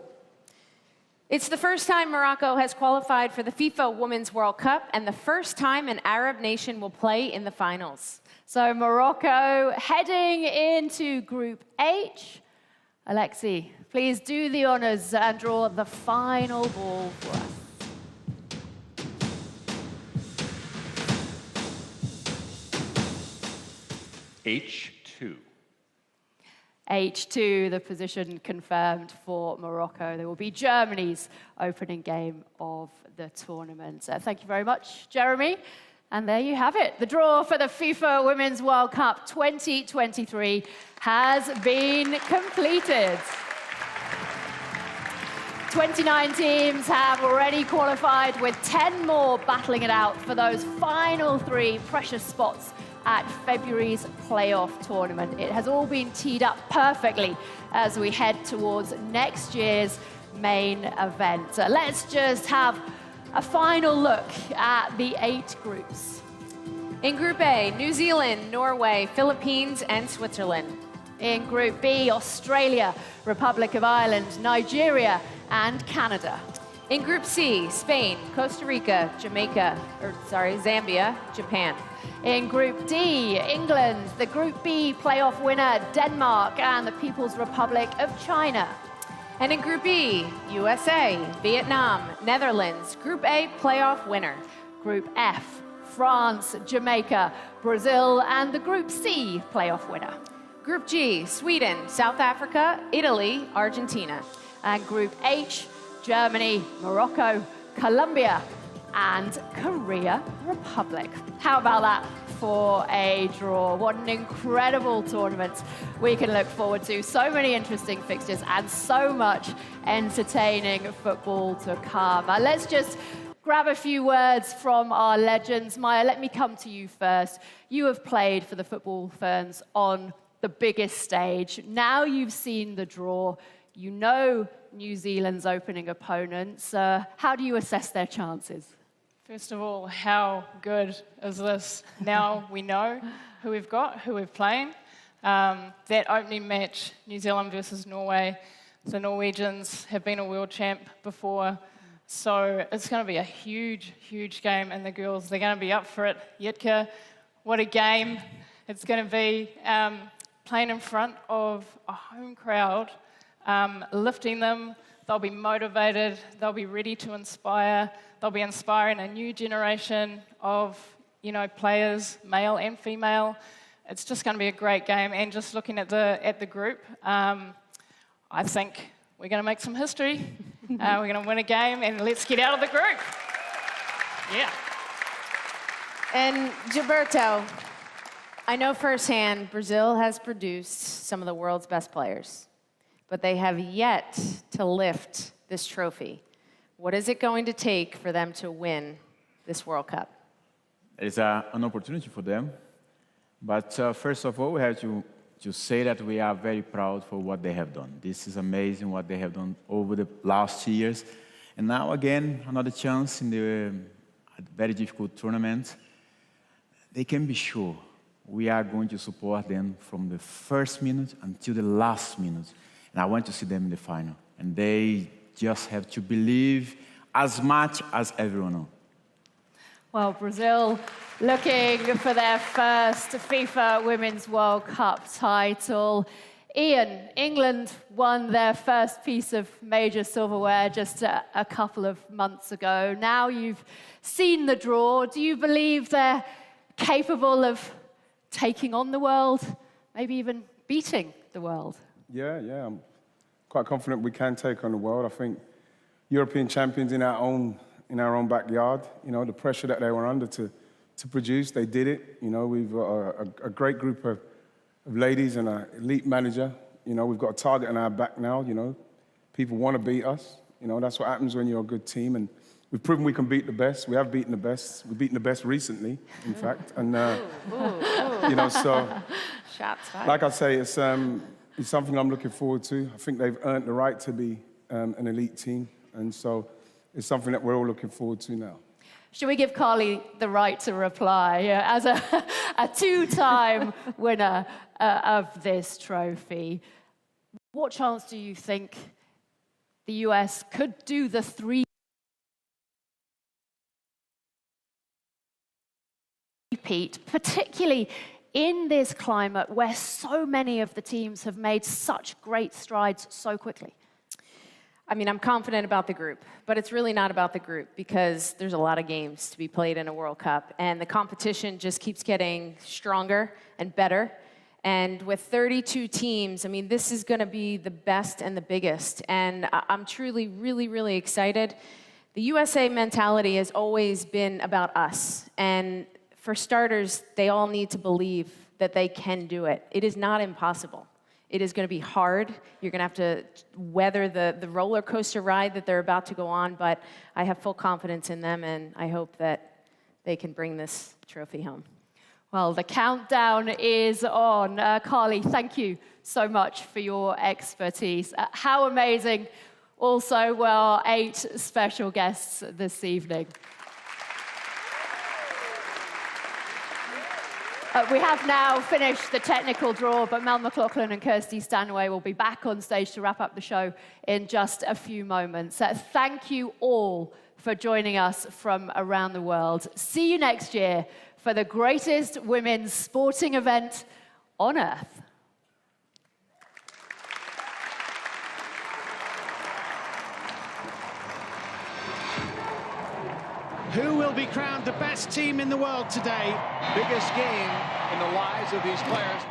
H: It's the first time Morocco has qualified for the FIFA Women's World Cup and the first time an Arab nation will play in the finals.
P: So Morocco heading into Group H. Alexi, please do the honors and draw the final ball for us.
R: H2.
P: H2, the position confirmed for Morocco. They will be Germany's opening game of the tournament. Thank you very much, Jeremy. And there you have it. The draw for the FIFA Women's World Cup 2023 has been completed. 29 teams have already qualified, with 10 more battling it out for those final 3 precious spots at February's playoff tournament. It has all been teed up perfectly as we head towards next year's main event. Let's just have a final look at the 8 groups.
H: In Group A, New Zealand, Norway, Philippines, and Switzerland.
P: In Group B, Australia, Republic of Ireland, Nigeria, and Canada.
H: In Group C, Spain, Costa Rica, Zambia, Japan.
P: In Group D, England, the Group B playoff winner, Denmark, and the People's Republic of China.
H: And in Group E, USA, Vietnam, Netherlands, Group A playoff winner.
P: Group F, France, Jamaica, Brazil, and the Group C playoff winner.
H: Group G, Sweden, South Africa, Italy, Argentina.
P: And Group H, Germany, Morocco, Colombia, and Korea Republic. How about that for a draw? What an incredible tournament we can look forward to. So many interesting fixtures and so much entertaining football to come. Let's just grab a few words from our legends. Maya, let me come to you first. You have played for the Football Ferns on the biggest stage. Now you've seen the draw. You know New Zealand's opening opponents. How do you assess their chances?
G: First of all, how good is this? Now we know who we've got, who we're playing. That opening match, New Zealand versus Norway, the Norwegians have been a world champ before, so it's going to be a huge, huge game, and the girls, they're going to be up for it. Yitka, what a game it's going to be. Playing in front of a home crowd, lifting them, they'll be motivated, they'll be ready to inspire, they'll be inspiring a new generation of, players, male and female. It's just going to be a great game. And just looking at the group, I think we're going to make some history. We're going to win a game, and let's get out of the group. Yeah.
P: And Gilberto, I know firsthand Brazil has produced some of the world's best players, but they have yet to lift this trophy. What is it going to take for them to win this World Cup?
E: It's an opportunity for them. But first of all, we have to say that we are very proud for what they have done. This is amazing what they have done over the last years. And now, again, another chance in the very difficult tournament. They can be sure we are going to support them from the first minute until the last minute. And I want to see them in the final. And they just have to believe as much as everyone else.
B: Well, Brazil looking for their first FIFA Women's World Cup title. Ian, England won their first piece of major silverware just a couple of months ago. Now you've seen the draw. Do you believe they're capable of taking on the world, maybe even beating the world?
T: Yeah, I'm quite confident we can take on the world. I think European champions in our own backyard, the pressure that they were under to produce, they did it. We've got a great group of ladies and an elite manager. We've got a target on our back now. People want to beat us. That's what happens when you're a good team. And we've proven we can beat the best. We have beaten the best. We've beaten the best recently, in fact. And, so,
P: shots fired.
T: Like I say, it's something I'm looking forward to. I think they've earned the right to be an elite team. And so it's something that we're all looking forward to now.
B: Should we give Carly the right to reply as a two-time winner of this trophy? What chance do you think the US could do the three-peat, particularly in this climate where so many of the teams have made such great strides so quickly?
P: I mean, I'm confident about the group, but it's really not about the group because there's a lot of games to be played in a World Cup, and the competition just keeps getting stronger and better. And with 32 teams, I mean, this is going to be the best and the biggest, and I'm truly, really, really excited. The USA mentality has always been about us, and for starters, they all need to believe that they can do it. It is not impossible. It is going to be hard. You're going to have to weather the roller coaster ride that they're about to go on, but I have full confidence in them, and I hope that they can bring this trophy home.
B: Well, the countdown is on. Carly, thank you so much for your expertise. How amazing also were our 8 special guests this evening. We have now finished the technical draw, but Mel McLaughlin and Kirsty Stanaway will be back on stage to wrap up the show in just a few moments. Thank you all for joining us from around the world. See you next year for the greatest women's sporting event on Earth.
F: Who will be crowned the best team in the world today?
V: Biggest game in the lives of these players.